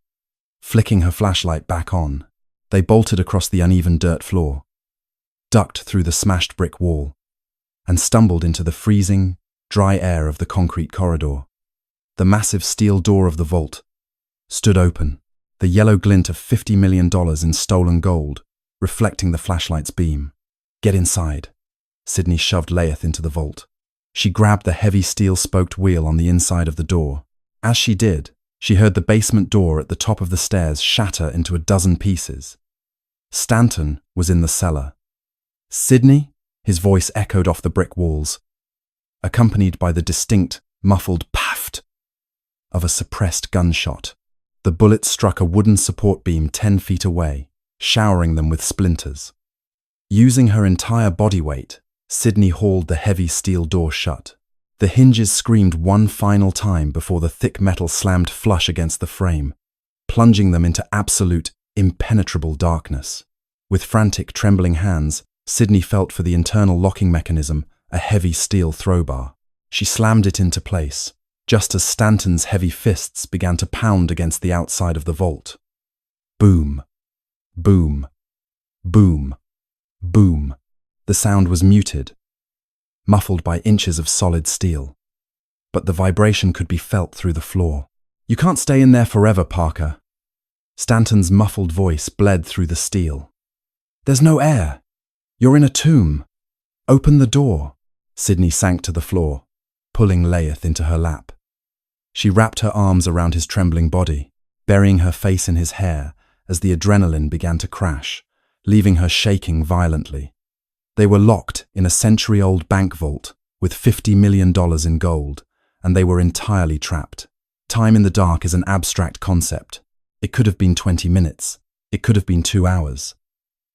[SPEAKER 1] flicking her flashlight back on. They bolted across the uneven dirt floor, ducked through the smashed brick wall, and stumbled into the freezing, dry air of the concrete corridor. The massive steel door of the vault stood open, the yellow glint of $50 million in stolen gold reflecting the flashlight's beam. "Get inside." Sydney shoved Laith into the vault. She grabbed the heavy steel-spoked wheel on the inside of the door. As she did, she heard the basement door at the top of the stairs shatter into a dozen pieces. Stanton was in the cellar. "Sydney?" His voice echoed off the brick walls, accompanied by the distinct, muffled paft of a suppressed gunshot. The bullet struck a wooden support beam 10 feet away, showering them with splinters. Using her entire body weight, Sydney hauled the heavy steel door shut. The hinges screamed one final time before the thick metal slammed flush against the frame, plunging them into absolute, impenetrable darkness. With frantic, trembling hands, Sydney felt for the internal locking mechanism, a heavy steel throwbar. She slammed it into place, just as Stanton's heavy fists began to pound against the outside of the vault. Boom, boom, boom, boom. The sound was muted, muffled by inches of solid steel, but the vibration could be felt through the floor. "You can't stay in there forever, Parker." Stanton's muffled voice bled through the steel. "There's no air. You're in a tomb. Open the door." Sydney sank to the floor, pulling Laith into her lap. She wrapped her arms around his trembling body, burying her face in his hair as the adrenaline began to crash, leaving her shaking violently. They were locked in a century-old bank vault with $50 million in gold, and they were entirely trapped. Time in the dark is an abstract concept. It could have been 20 minutes. It could have been 2 hours.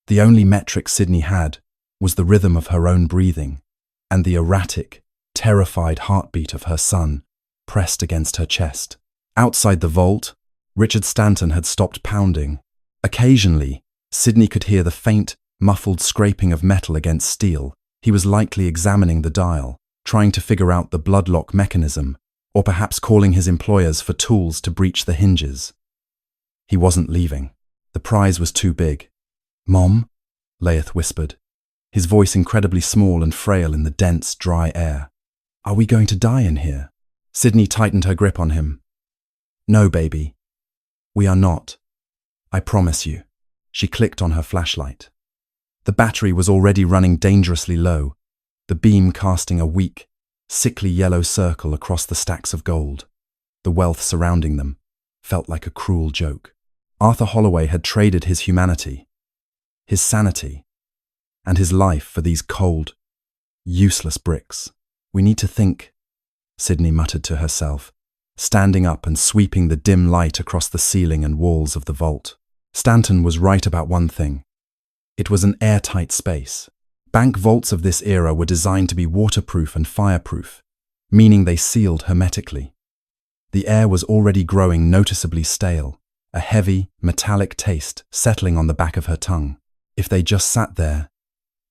[SPEAKER 1] The only metric Sydney had was the rhythm of her own breathing and the erratic, terrified heartbeat of her son pressed against her chest. Outside the vault, Richard Stanton had stopped pounding. Occasionally, Sydney could hear the faint, muffled scraping of metal against steel. He was likely examining the dial, trying to figure out the bloodlock mechanism, or perhaps calling his employers for tools to breach the hinges. He wasn't leaving. The prize was too big. "Mom?" Laith whispered, his voice incredibly small and frail in the dense, dry air. "Are we going to die in here?" Sydney tightened her grip on him. "No, baby. We are not. I promise you." She clicked on her flashlight. The battery was already running dangerously low, the beam casting a weak, sickly yellow circle across the stacks of gold. The wealth surrounding them felt like a cruel joke. Arthur Holloway had traded his humanity, his sanity, and his life for these cold, useless bricks. "We need to think," Sydney muttered to herself, standing up and sweeping the dim light across the ceiling and walls of the vault. Stanton was right about one thing. It was an airtight space. Bank vaults of this era were designed to be waterproof and fireproof, meaning they sealed hermetically. The air was already growing noticeably stale, a heavy, metallic taste settling on the back of her tongue. If they just sat there,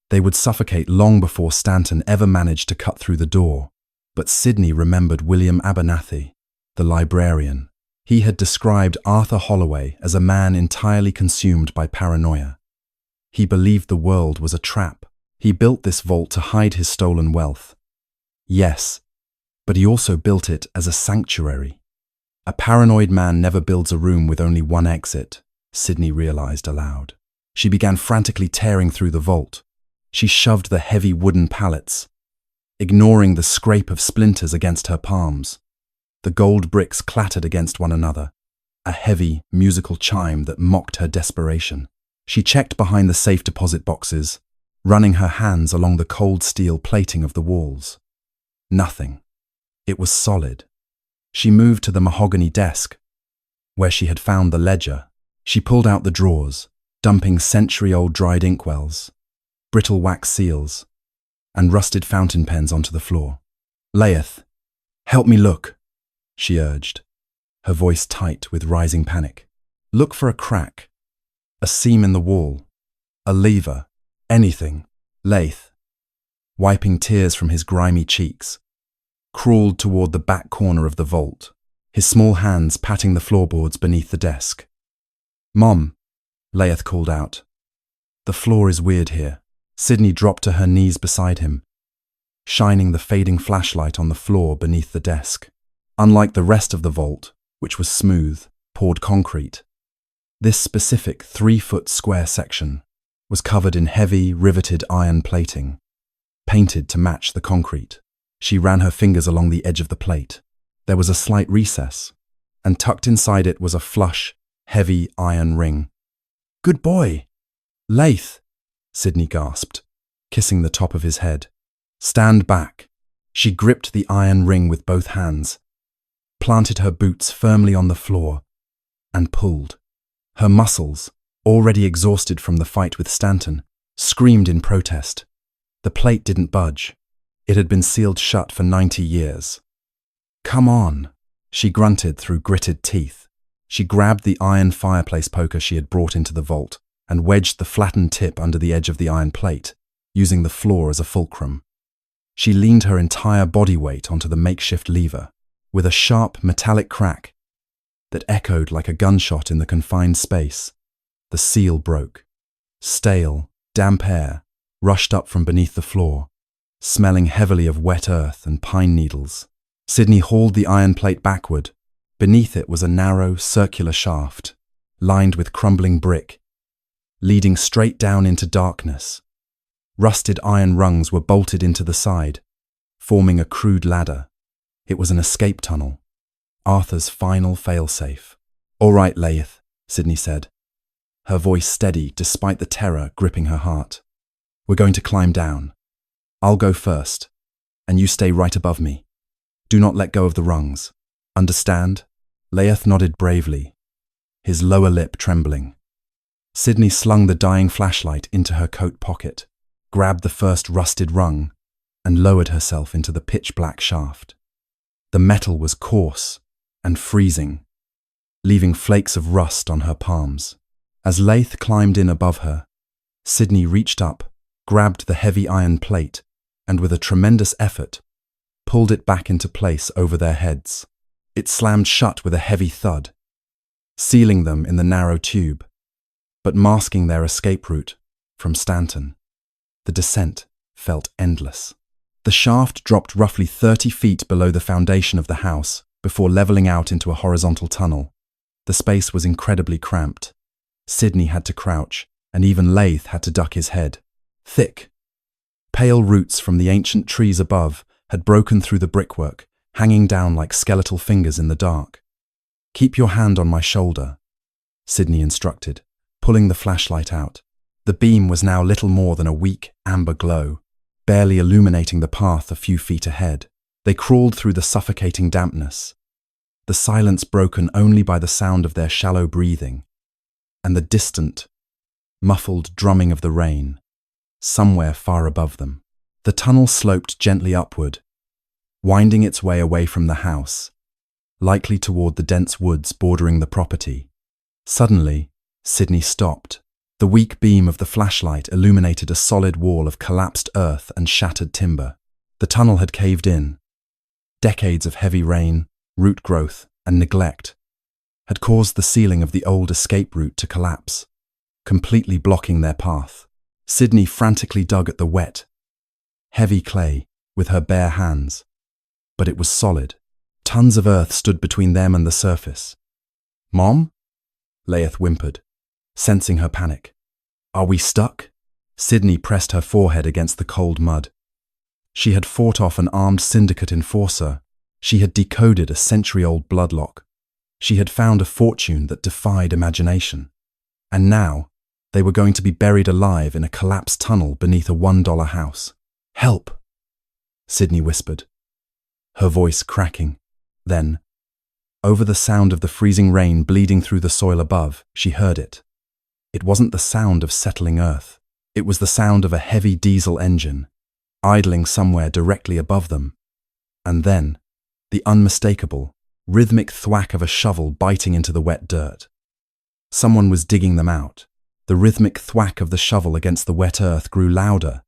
[SPEAKER 1] they would suffocate long before Stanton ever managed to cut through the door. But Sydney remembered William Abernathy, the librarian. He had described Arthur Holloway as a man entirely consumed by paranoia. He believed the world was a trap. He built this vault to hide his stolen wealth. Yes, but he also built it as a sanctuary. A paranoid man never builds a room with only one exit, Sydney realized aloud. She began frantically tearing through the vault. She shoved the heavy wooden pallets, ignoring the scrape of splinters against her palms. The gold bricks clattered against one another, a heavy, musical chime that mocked her desperation. She checked behind the safe deposit boxes, running her hands along the cold steel plating of the walls. Nothing. It was solid. She moved to the mahogany desk, where she had found the ledger. She pulled out the drawers, dumping century-old dried inkwells, brittle wax seals, and rusted fountain pens onto the floor. "Laeth, help me look," she urged, her voice tight with rising panic. "Look for a crack, a seam in the wall, a lever, anything." Laeth, wiping tears from his grimy cheeks, crawled toward the back corner of the vault, his small hands patting the floorboards beneath the desk. "Mom," Laeth called out. "The floor is weird here." Sydney dropped to her knees beside him, shining the fading flashlight on the floor beneath the desk. Unlike the rest of the vault, which was smooth, poured concrete, this specific 3-foot square section was covered in heavy, riveted iron plating, painted to match the concrete. She ran her fingers along the edge of the plate. There was a slight recess, and tucked inside it was a flush, heavy iron ring. "Good boy!" "Laeth," Sydney gasped, kissing the top of his head. "Stand back." She gripped the iron ring with both hands, planted her boots firmly on the floor, and pulled. Her muscles, already exhausted from the fight with Stanton, screamed in protest. The plate didn't budge. It had been sealed shut for 90 years. "Come on," she grunted through gritted teeth. She grabbed the iron fireplace poker she had brought into the vault and wedged the flattened tip under the edge of the iron plate, using the floor as a fulcrum. She leaned her entire body weight onto the makeshift lever. With a sharp metallic crack that echoed like a gunshot in the confined space, the seal broke. Stale, damp air rushed up from beneath the floor, smelling heavily of wet earth and pine needles. Sydney hauled the iron plate backward. Beneath it was a narrow, circular shaft, lined with crumbling brick, leading straight down into darkness. Rusted iron rungs were bolted into the side, forming a crude ladder. It was an escape tunnel, Arthur's final failsafe. "All right, Laeth," Sydney said, her voice steady despite the terror gripping her heart. "We're going to climb down. I'll go first, and you stay right above me. Do not let go of the rungs. Understand?" Laeth nodded bravely, his lower lip trembling. Sydney slung the dying flashlight into her coat pocket, grabbed the first rusted rung, and lowered herself into the pitch-black shaft. The metal was coarse and freezing, leaving flakes of rust on her palms. As Laeth climbed in above her, Sydney reached up, grabbed the heavy iron plate, and with a tremendous effort, pulled it back into place over their heads. It slammed shut with a heavy thud, sealing them in the narrow tube, but masking their escape route from Stanton. The descent felt endless. The shaft dropped roughly 30 feet below the foundation of the house before leveling out into a horizontal tunnel. The space was incredibly cramped. Sydney had to crouch, and even Laeth had to duck his head. Thick, pale roots from the ancient trees above had broken through the brickwork, hanging down like skeletal fingers in the dark. "Keep your hand on my shoulder," Sydney instructed, pulling the flashlight out. The beam was now little more than a weak, amber glow, barely illuminating the path a few feet ahead. They crawled through the suffocating dampness, the silence broken only by the sound of their shallow breathing, and the distant, muffled drumming of the rain, somewhere far above them. The tunnel sloped gently upward, winding its way away from the house, likely toward the dense woods bordering the property. Suddenly, Sydney stopped. The weak beam of the flashlight illuminated a solid wall of collapsed earth and shattered timber. The tunnel had caved in. Decades of heavy rain, root growth, and neglect had caused the ceiling of the old escape route to collapse, completely blocking their path. Sydney frantically dug at the wet, heavy clay with her bare hands, but it was solid. Tons of earth stood between them and the surface. "Mom?" Laeth whimpered, sensing her panic. "Are we stuck?" Sydney pressed her forehead against the cold mud. She had fought off an armed syndicate enforcer. She had decoded a century-old bloodlock. She had found a fortune that defied imagination. And now, they were going to be buried alive in a collapsed tunnel beneath a $1 house. "Help!" Sydney whispered, her voice cracking. Then, over the sound of the freezing rain bleeding through the soil above, she heard it. It wasn't the sound of settling earth. It was the sound of a heavy diesel engine, idling somewhere directly above them. And then, the unmistakable, rhythmic thwack of a shovel biting into the wet dirt. Someone was digging them out. The rhythmic thwack of the shovel against the wet earth grew louder,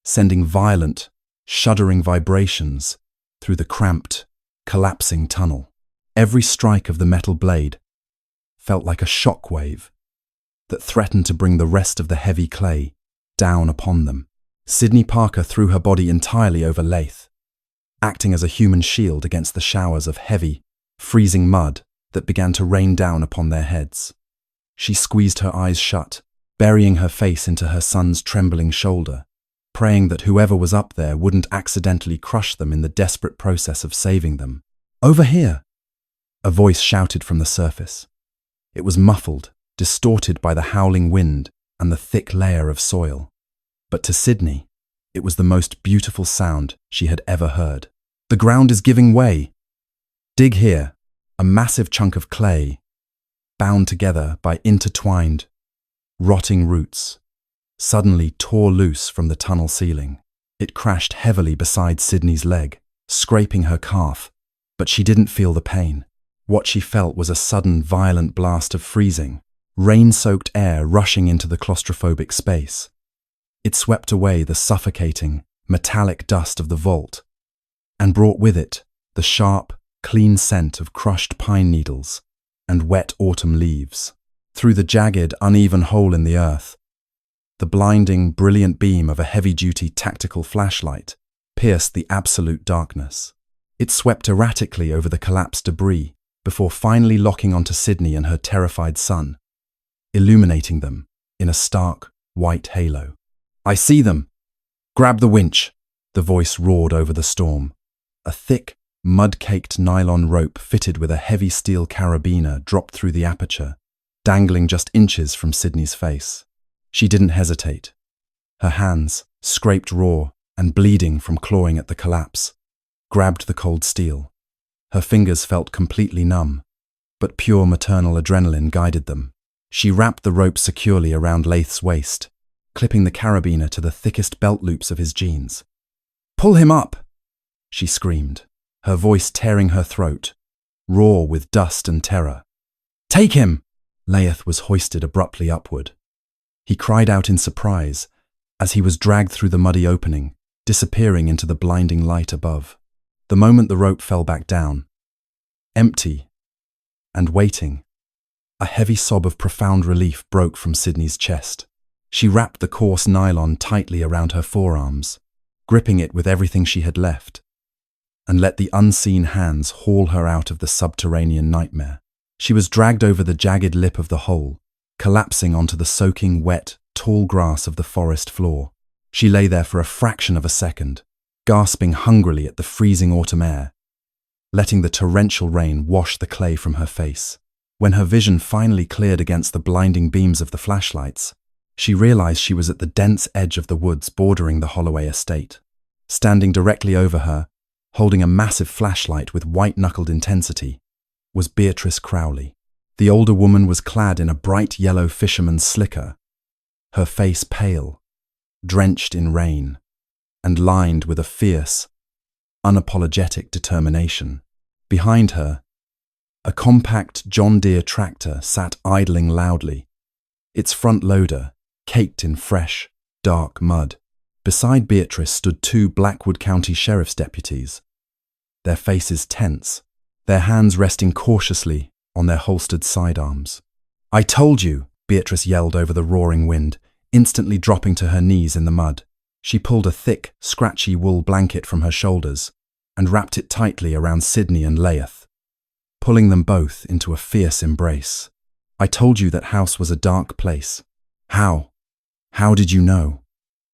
[SPEAKER 1] sending violent, shuddering vibrations through the cramped, collapsing tunnel. Every strike of the metal blade felt like a shock wave that threatened to bring the rest of the heavy clay down upon them. Sydney Parker threw her body entirely over Laeth, acting as a human shield against the showers of heavy, freezing mud that began to rain down upon their heads. She squeezed her eyes shut, burying her face into her son's trembling shoulder, praying that whoever was up there wouldn't accidentally crush them in the desperate process of saving them. "Over here!" A voice shouted from the surface. It was muffled, distorted by the howling wind and the thick layer of soil. But to Sydney, it was the most beautiful sound she had ever heard. "The ground is giving way. Dig here." A massive chunk of clay, bound together by intertwined, rotting roots, suddenly tore loose from the tunnel ceiling. It crashed heavily beside Sydney's leg, scraping her calf, but she didn't feel the pain. What she felt was a sudden, violent blast of freezing, rain-soaked air rushing into the claustrophobic space. It swept away the suffocating, metallic dust of the vault, and brought with it the sharp, clean scent of crushed pine needles and wet autumn leaves. Through the jagged, uneven hole in the earth, the blinding, brilliant beam of a heavy-duty tactical flashlight pierced the absolute darkness. It swept erratically over the collapsed debris before finally locking onto Sydney and her terrified son, illuminating them in a stark, white halo. "I see them! Grab the winch!" The voice roared over the storm. A thick, mud-caked nylon rope fitted with a heavy steel carabiner dropped through the aperture, dangling just inches from Sydney's face. She didn't hesitate. Her hands, scraped raw and bleeding from clawing at the collapse, grabbed the cold steel. Her fingers felt completely numb, but pure maternal adrenaline guided them. She wrapped the rope securely around Laeth's waist, clipping the carabiner to the thickest belt loops of his jeans. "Pull him up!" she screamed, her voice tearing her throat, raw with dust and terror. "Take him!" Laeth was hoisted abruptly upward. He cried out in surprise as he was dragged through the muddy opening, disappearing into the blinding light above. The moment the rope fell back down, empty and waiting, a heavy sob of profound relief broke from Sydney's chest. She wrapped the coarse nylon tightly around her forearms, gripping it with everything she had left, and let the unseen hands haul her out of the subterranean nightmare. She was dragged over the jagged lip of the hole, collapsing onto the soaking, wet, tall grass of the forest floor. She lay there for a fraction of a second, gasping hungrily at the freezing autumn air, letting the torrential rain wash the clay from her face. When her vision finally cleared against the blinding beams of the flashlights, she realized she was at the dense edge of the woods bordering the Holloway estate. Standing directly over her, holding a massive flashlight with white-knuckled intensity, was Beatrice Crowley. The older woman was clad in a bright yellow fisherman's slicker, her face pale, drenched in rain, and lined with a fierce, unapologetic determination. Behind her, A compact John Deere tractor sat idling loudly, its front loader caked in fresh, dark mud. Beside Beatrice stood two Blackwood County Sheriff's deputies, their faces tense, their hands resting cautiously on their holstered sidearms. "I told you," Beatrice yelled over the roaring wind, instantly dropping to her knees in the mud. She pulled a thick, scratchy wool blanket from her shoulders and wrapped it tightly around Sydney and Leith, pulling them both into a fierce embrace. "I told you that house was a dark place." "How? How did you know?"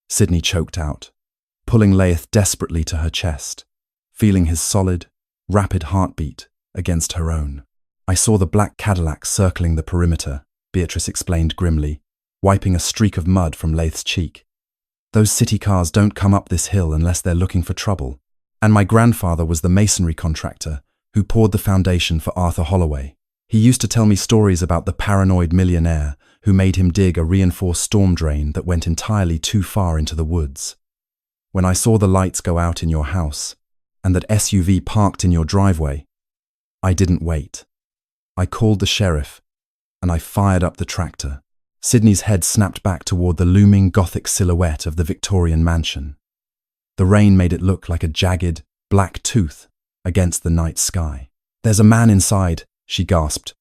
[SPEAKER 1] Sydney choked out, pulling Leith desperately to her chest, feeling his solid, rapid heartbeat against her own. "I saw the black Cadillac circling the perimeter," Beatrice explained grimly, wiping a streak of mud from Leith's cheek. "Those city cars don't come up this hill unless they're looking for trouble. And my grandfather was the masonry contractor who poured the foundation for Arthur Holloway. He used to tell me stories about the paranoid millionaire who made him dig a reinforced storm drain that went entirely too far into the woods. When I saw the lights go out in your house and that SUV parked in your driveway, I didn't wait. I called the sheriff and I fired up the tractor." Sydney's head snapped back toward the looming Gothic silhouette of the Victorian mansion. The rain made it look like a jagged, black tooth against the night sky. "There's a man inside," she gasped,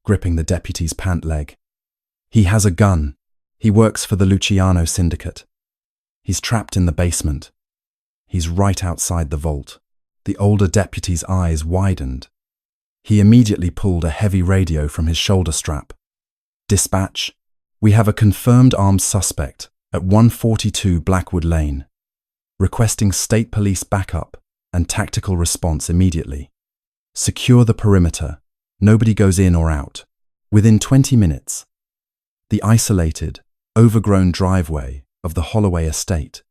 [SPEAKER 1] gripping the deputy's pant leg. "He has a gun. He works for the Luciano Syndicate. He's trapped in the basement. He's right outside the vault." The older deputy's eyes widened. He immediately pulled a heavy radio from his shoulder strap. "Dispatch, we have a confirmed armed suspect at 142 Blackwood Lane. Requesting state police backup and tactical response immediately. Secure the perimeter. Nobody goes in or out. Within 20 minutes." The isolated, overgrown driveway of the Holloway estate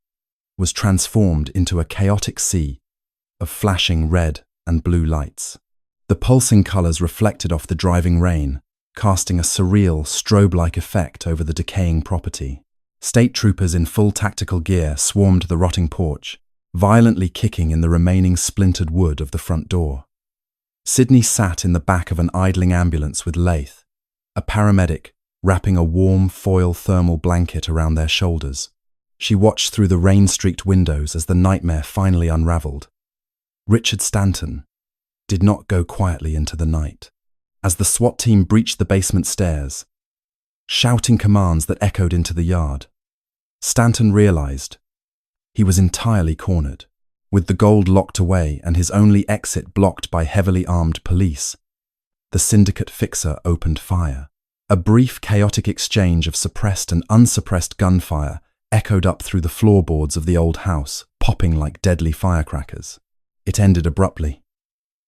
[SPEAKER 1] was transformed into a chaotic sea of flashing red and blue lights. The pulsing colors reflected off the driving rain, casting a surreal, strobe-like effect over the decaying property. State troopers in full tactical gear swarmed the rotting porch, violently kicking in the remaining splintered wood of the front door. Sydney sat in the back of an idling ambulance with Leith, a paramedic wrapping a warm foil thermal blanket around their shoulders. She watched through the rain-streaked windows as the nightmare finally unraveled. Richard Stanton did not go quietly into the night. As the SWAT team breached the basement stairs, shouting commands that echoed into the yard, Stanton realized he was entirely cornered. With the gold locked away and his only exit blocked by heavily armed police, the syndicate fixer opened fire. A brief, chaotic exchange of suppressed and unsuppressed gunfire echoed up through the floorboards of the old house, popping like deadly firecrackers. It ended abruptly.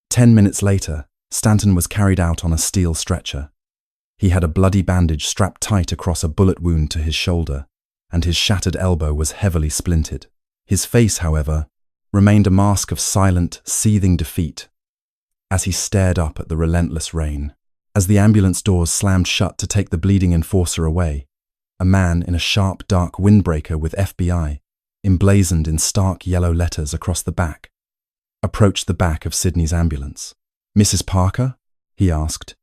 [SPEAKER 1] 10 minutes later, Stanton was carried out on a steel stretcher. He had a bloody bandage strapped tight across a bullet wound to his shoulder, and his shattered elbow was heavily splintered. His face, however, remained a mask of silent, seething defeat as he stared up at the relentless rain. As the ambulance doors slammed shut to take the bleeding enforcer away, a man in a sharp, dark windbreaker with FBI, emblazoned in stark yellow letters across the back, approached the back of Sydney's ambulance. "Mrs. Parker?" he asked,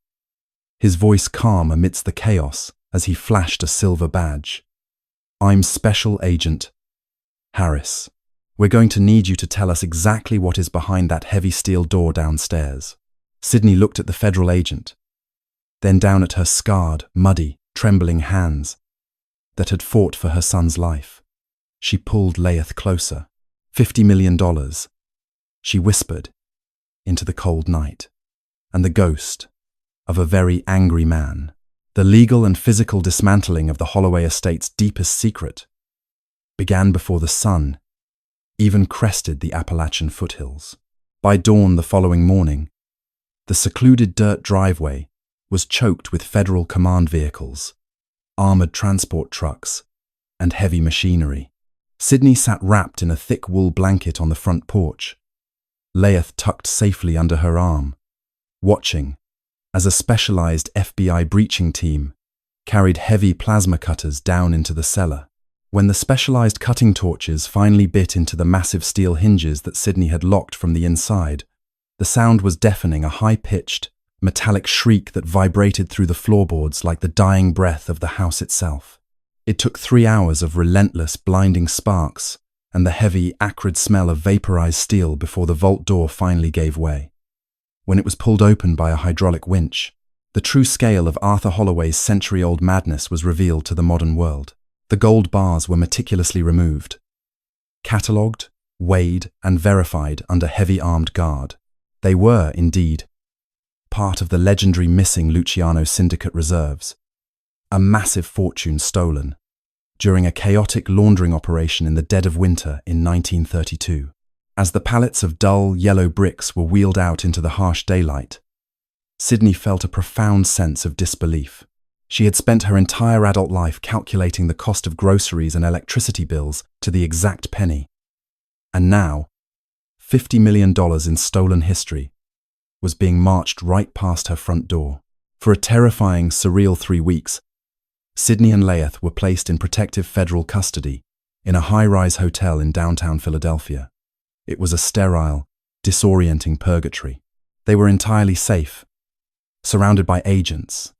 [SPEAKER 1] his voice calm amidst the chaos as he flashed a silver badge. "I'm Special Agent Harris. We're going to need you to tell us exactly what is behind that heavy steel door downstairs." Sydney looked at the federal agent, then down at her scarred, muddy, trembling hands that had fought for her son's life. She pulled Leith closer. $50 million, she whispered into the cold night, and the ghost of a very angry man. The legal and physical dismantling of the Holloway estate's deepest secret began before the sun even crested the Appalachian foothills. By dawn the following morning, the secluded dirt driveway was choked with federal command vehicles, armored transport trucks, and heavy machinery. Sydney sat wrapped in a thick wool blanket on the front porch, Leith tucked safely under her arm, watching as a specialized FBI breaching team carried heavy plasma cutters down into the cellar. When the specialized cutting torches finally bit into the massive steel hinges that Sydney had locked from the inside, the sound was deafening, a high-pitched, metallic shriek that vibrated through the floorboards like the dying breath of the house itself. It took 3 hours of relentless, blinding sparks and the heavy, acrid smell of vaporized steel before the vault door finally gave way. When it was pulled open by a hydraulic winch, the true scale of Arthur Holloway's century-old madness was revealed to the modern world. The gold bars were meticulously removed, catalogued, weighed, and verified under heavy armed guard. They were, indeed, part of the legendary missing Luciano Syndicate reserves. A massive fortune stolen during a chaotic laundering operation in the dead of winter in 1932. As the pallets of dull, yellow bricks were wheeled out into the harsh daylight, Sydney felt a profound sense of disbelief. She had spent her entire adult life calculating the cost of groceries and electricity bills to the exact penny. And now, $50 million in stolen history was being marched right past her front door. For a terrifying, surreal 3 weeks, Sydney and Laeth were placed in protective federal custody in a high-rise hotel in downtown Philadelphia. It was a sterile, disorienting purgatory. They were entirely safe, surrounded by agents,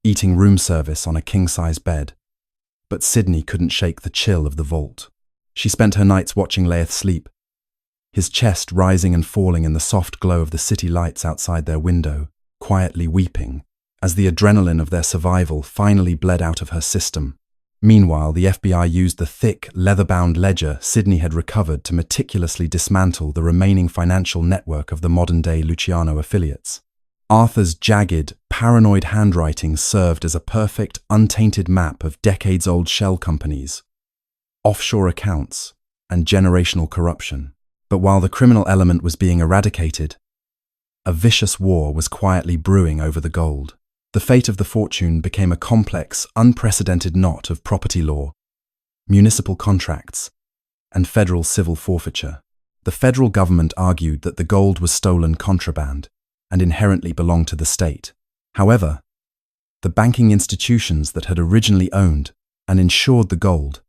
[SPEAKER 1] eating room service on a king-size bed. But Sydney couldn't shake the chill of the vault. She spent her nights watching Laeth sleep, his chest rising and falling in the soft glow of the city lights outside their window, quietly weeping, as the adrenaline of their survival finally bled out of her system. Meanwhile, the FBI used the thick, leather-bound ledger Sydney had recovered to meticulously dismantle the remaining financial network of the modern-day Luciano affiliates. Arthur's jagged, paranoid handwriting served as a perfect, untainted map of decades-old shell companies, offshore accounts, and generational corruption. But while the criminal element was being eradicated, a vicious war was quietly brewing over the gold. The fate of the fortune became a complex, unprecedented knot of property law, municipal contracts, and federal civil forfeiture. The federal government argued that the gold was stolen contraband and inherently belonged to the state. However, the banking institutions that had originally owned and insured the gold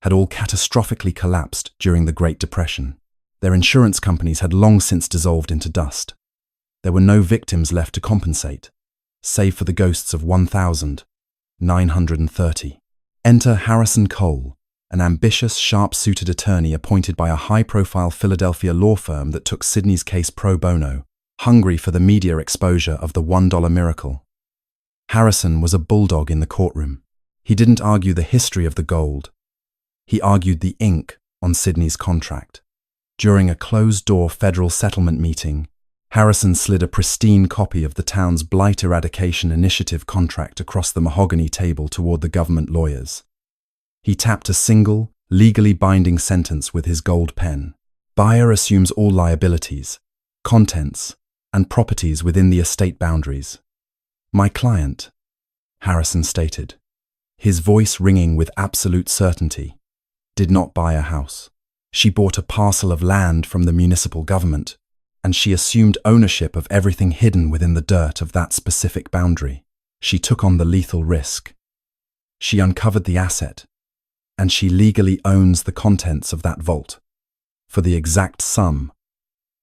[SPEAKER 1] had all catastrophically collapsed during the Great Depression. Their insurance companies had long since dissolved into dust. There were no victims left to compensate, save for the ghosts of 1,930. Enter Harrison Cole, an ambitious, sharp-suited attorney appointed by a high-profile Philadelphia law firm that took Sydney's case pro bono, hungry for the media exposure of the $1 miracle. Harrison was a bulldog in the courtroom. He didn't argue the history of the gold. He argued the ink on Sydney's contract. During a closed-door federal settlement meeting, Harrison slid a pristine copy of the town's Blight Eradication Initiative contract across the mahogany table toward the government lawyers. He tapped a single, legally binding sentence with his gold pen. Buyer assumes all liabilities, contents, and properties within the estate boundaries. My client, Harrison stated, his voice ringing with absolute certainty, did not buy a house. She bought a parcel of land from the municipal government, and she assumed ownership of everything hidden within the dirt of that specific boundary. She took on the lethal risk. She uncovered the asset, and she legally owns the contents of that vault for the exact sum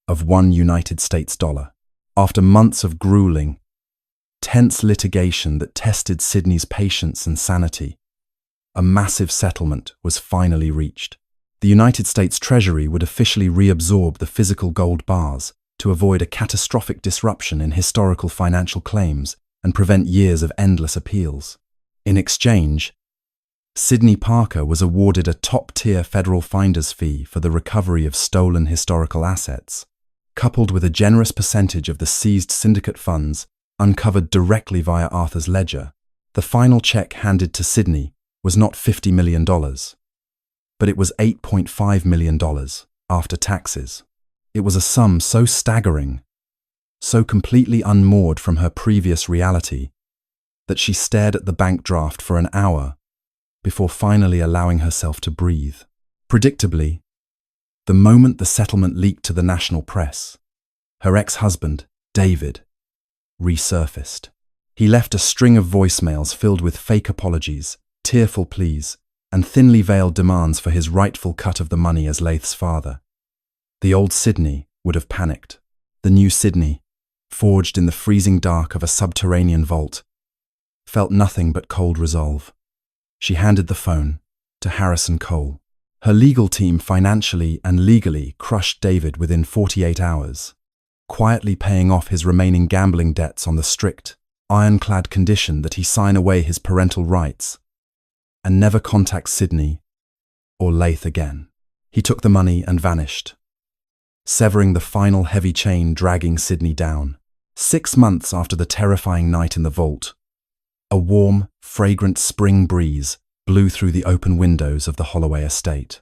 [SPEAKER 1] of $1 United States dollar. After months of grueling, tense litigation that tested Sydney's patience and sanity, a massive settlement was finally reached. The United States Treasury would officially reabsorb the physical gold bars to avoid a catastrophic disruption in historical financial claims and prevent years of endless appeals. In exchange, Sydney Parker was awarded a top-tier federal finder's fee for the recovery of stolen historical assets, coupled with a generous percentage of the seized syndicate funds uncovered directly via Arthur's ledger. The final check handed to Sydney was not $50 million, but it was $8.5 million after taxes. It was a sum so staggering, so completely unmoored from her previous reality, that she stared at the bank draft for an hour before finally allowing herself to breathe. Predictably, the moment the settlement leaked to the national press, her ex-husband, David, resurfaced. He left a string of voicemails filled with fake apologies, tearful pleas, and thinly veiled demands for his rightful cut of the money as Laeth's father. The old Sydney would have panicked. The new Sydney, forged in the freezing dark of a subterranean vault, felt nothing but cold resolve. She handed the phone to Harrison Cole. Her legal team financially and legally crushed David within 48 hours, quietly paying off his remaining gambling debts on the strict, ironclad condition that he sign away his parental rights and never contact Sydney or Laith again. He took the money and vanished, severing the final heavy chain dragging Sydney down. 6 months after the terrifying night in the vault, a warm, fragrant spring breeze blew through the open windows of the Holloway estate.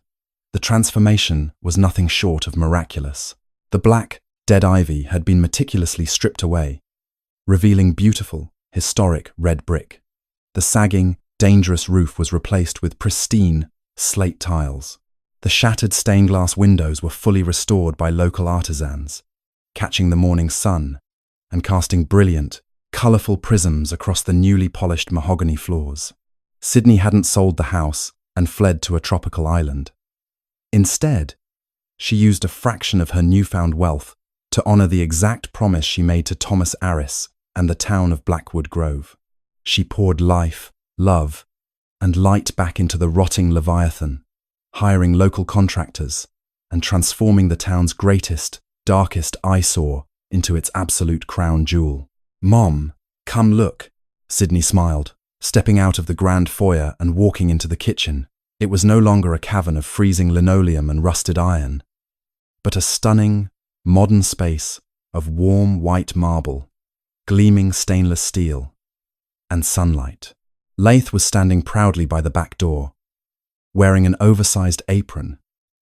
[SPEAKER 1] The transformation was nothing short of miraculous. The black, dead ivy had been meticulously stripped away, revealing beautiful, historic red brick. The sagging, dangerous roof was replaced with pristine, slate tiles. The shattered stained glass windows were fully restored by local artisans, catching the morning sun and casting brilliant, colourful prisms across the newly polished mahogany floors. Sydney hadn't sold the house and fled to a tropical island. Instead, she used a fraction of her newfound wealth to honour the exact promise she made to Thomas Arris and the town of Blackwood Grove. She poured life, love, and light back into the rotting Leviathan, hiring local contractors and transforming the town's greatest, darkest eyesore into its absolute crown jewel. "Mom, come look," Sydney smiled, stepping out of the grand foyer and walking into the kitchen. It was no longer a cavern of freezing linoleum and rusted iron, but a stunning, modern space of warm white marble, gleaming stainless steel, and sunlight. Laith was standing proudly by the back door, wearing an oversized apron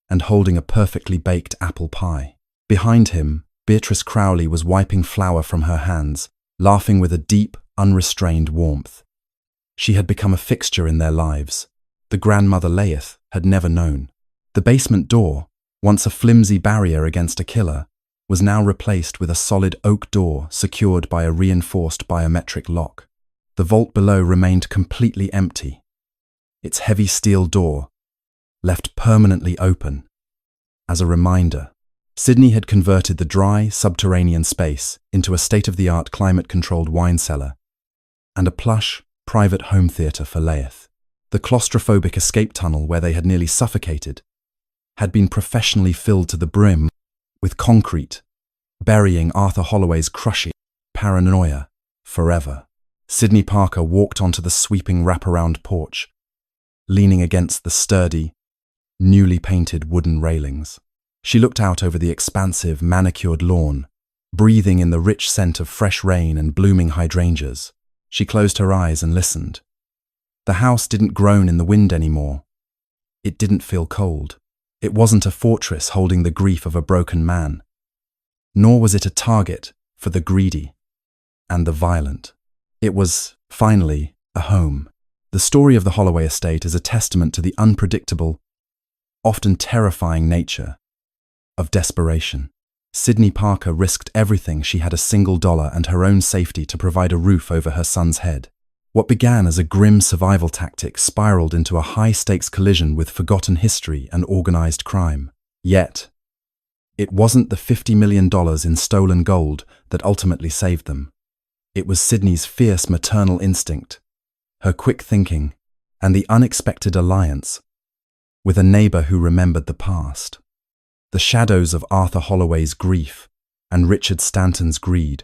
[SPEAKER 1] and holding a perfectly baked apple pie. Behind him, Beatrice Crowley was wiping flour from her hands, laughing with a deep, unrestrained warmth. She had become a fixture in their lives. The grandmother Laith had never known. The basement door, once a flimsy barrier against a killer, was now replaced with a solid oak door secured by a reinforced biometric lock. The vault below remained completely empty, its heavy steel door left permanently open. As a reminder, Sydney had converted the dry, subterranean space into a state-of-the-art climate-controlled wine cellar and a plush, private home theatre for Laith. The claustrophobic escape tunnel where they had nearly suffocated had been professionally filled to the brim with concrete, burying Arthur Holloway's crushing paranoia forever. Sydney Parker walked onto the sweeping wraparound porch, leaning against the sturdy, newly painted wooden railings. She looked out over the expansive, manicured lawn, breathing in the rich scent of fresh rain and blooming hydrangeas. She closed her eyes and listened. The house didn't groan in the wind anymore. It didn't feel cold. It wasn't a fortress holding the grief of a broken man. Nor was it a target for the greedy and the violent. It was, finally, a home. The story of the Holloway estate is a testament to the unpredictable, often terrifying nature of desperation. Sydney Parker risked everything she had, $1 and her own safety, to provide a roof over her son's head. What began as a grim survival tactic spiraled into a high-stakes collision with forgotten history and organized crime. Yet, it wasn't the $50 million in stolen gold that ultimately saved them. It was Sydney's fierce maternal instinct, her quick thinking, and the unexpected alliance with a neighbor who remembered the past. The shadows of Arthur Holloway's grief and Richard Stanton's greed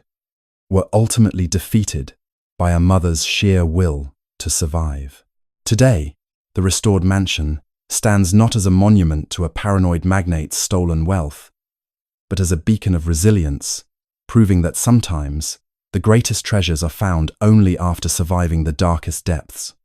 [SPEAKER 1] were ultimately defeated by a mother's sheer will to survive. Today, the restored mansion stands not as a monument to a paranoid magnate's stolen wealth, but as a beacon of resilience, proving that sometimes the greatest treasures are found only after surviving the darkest depths.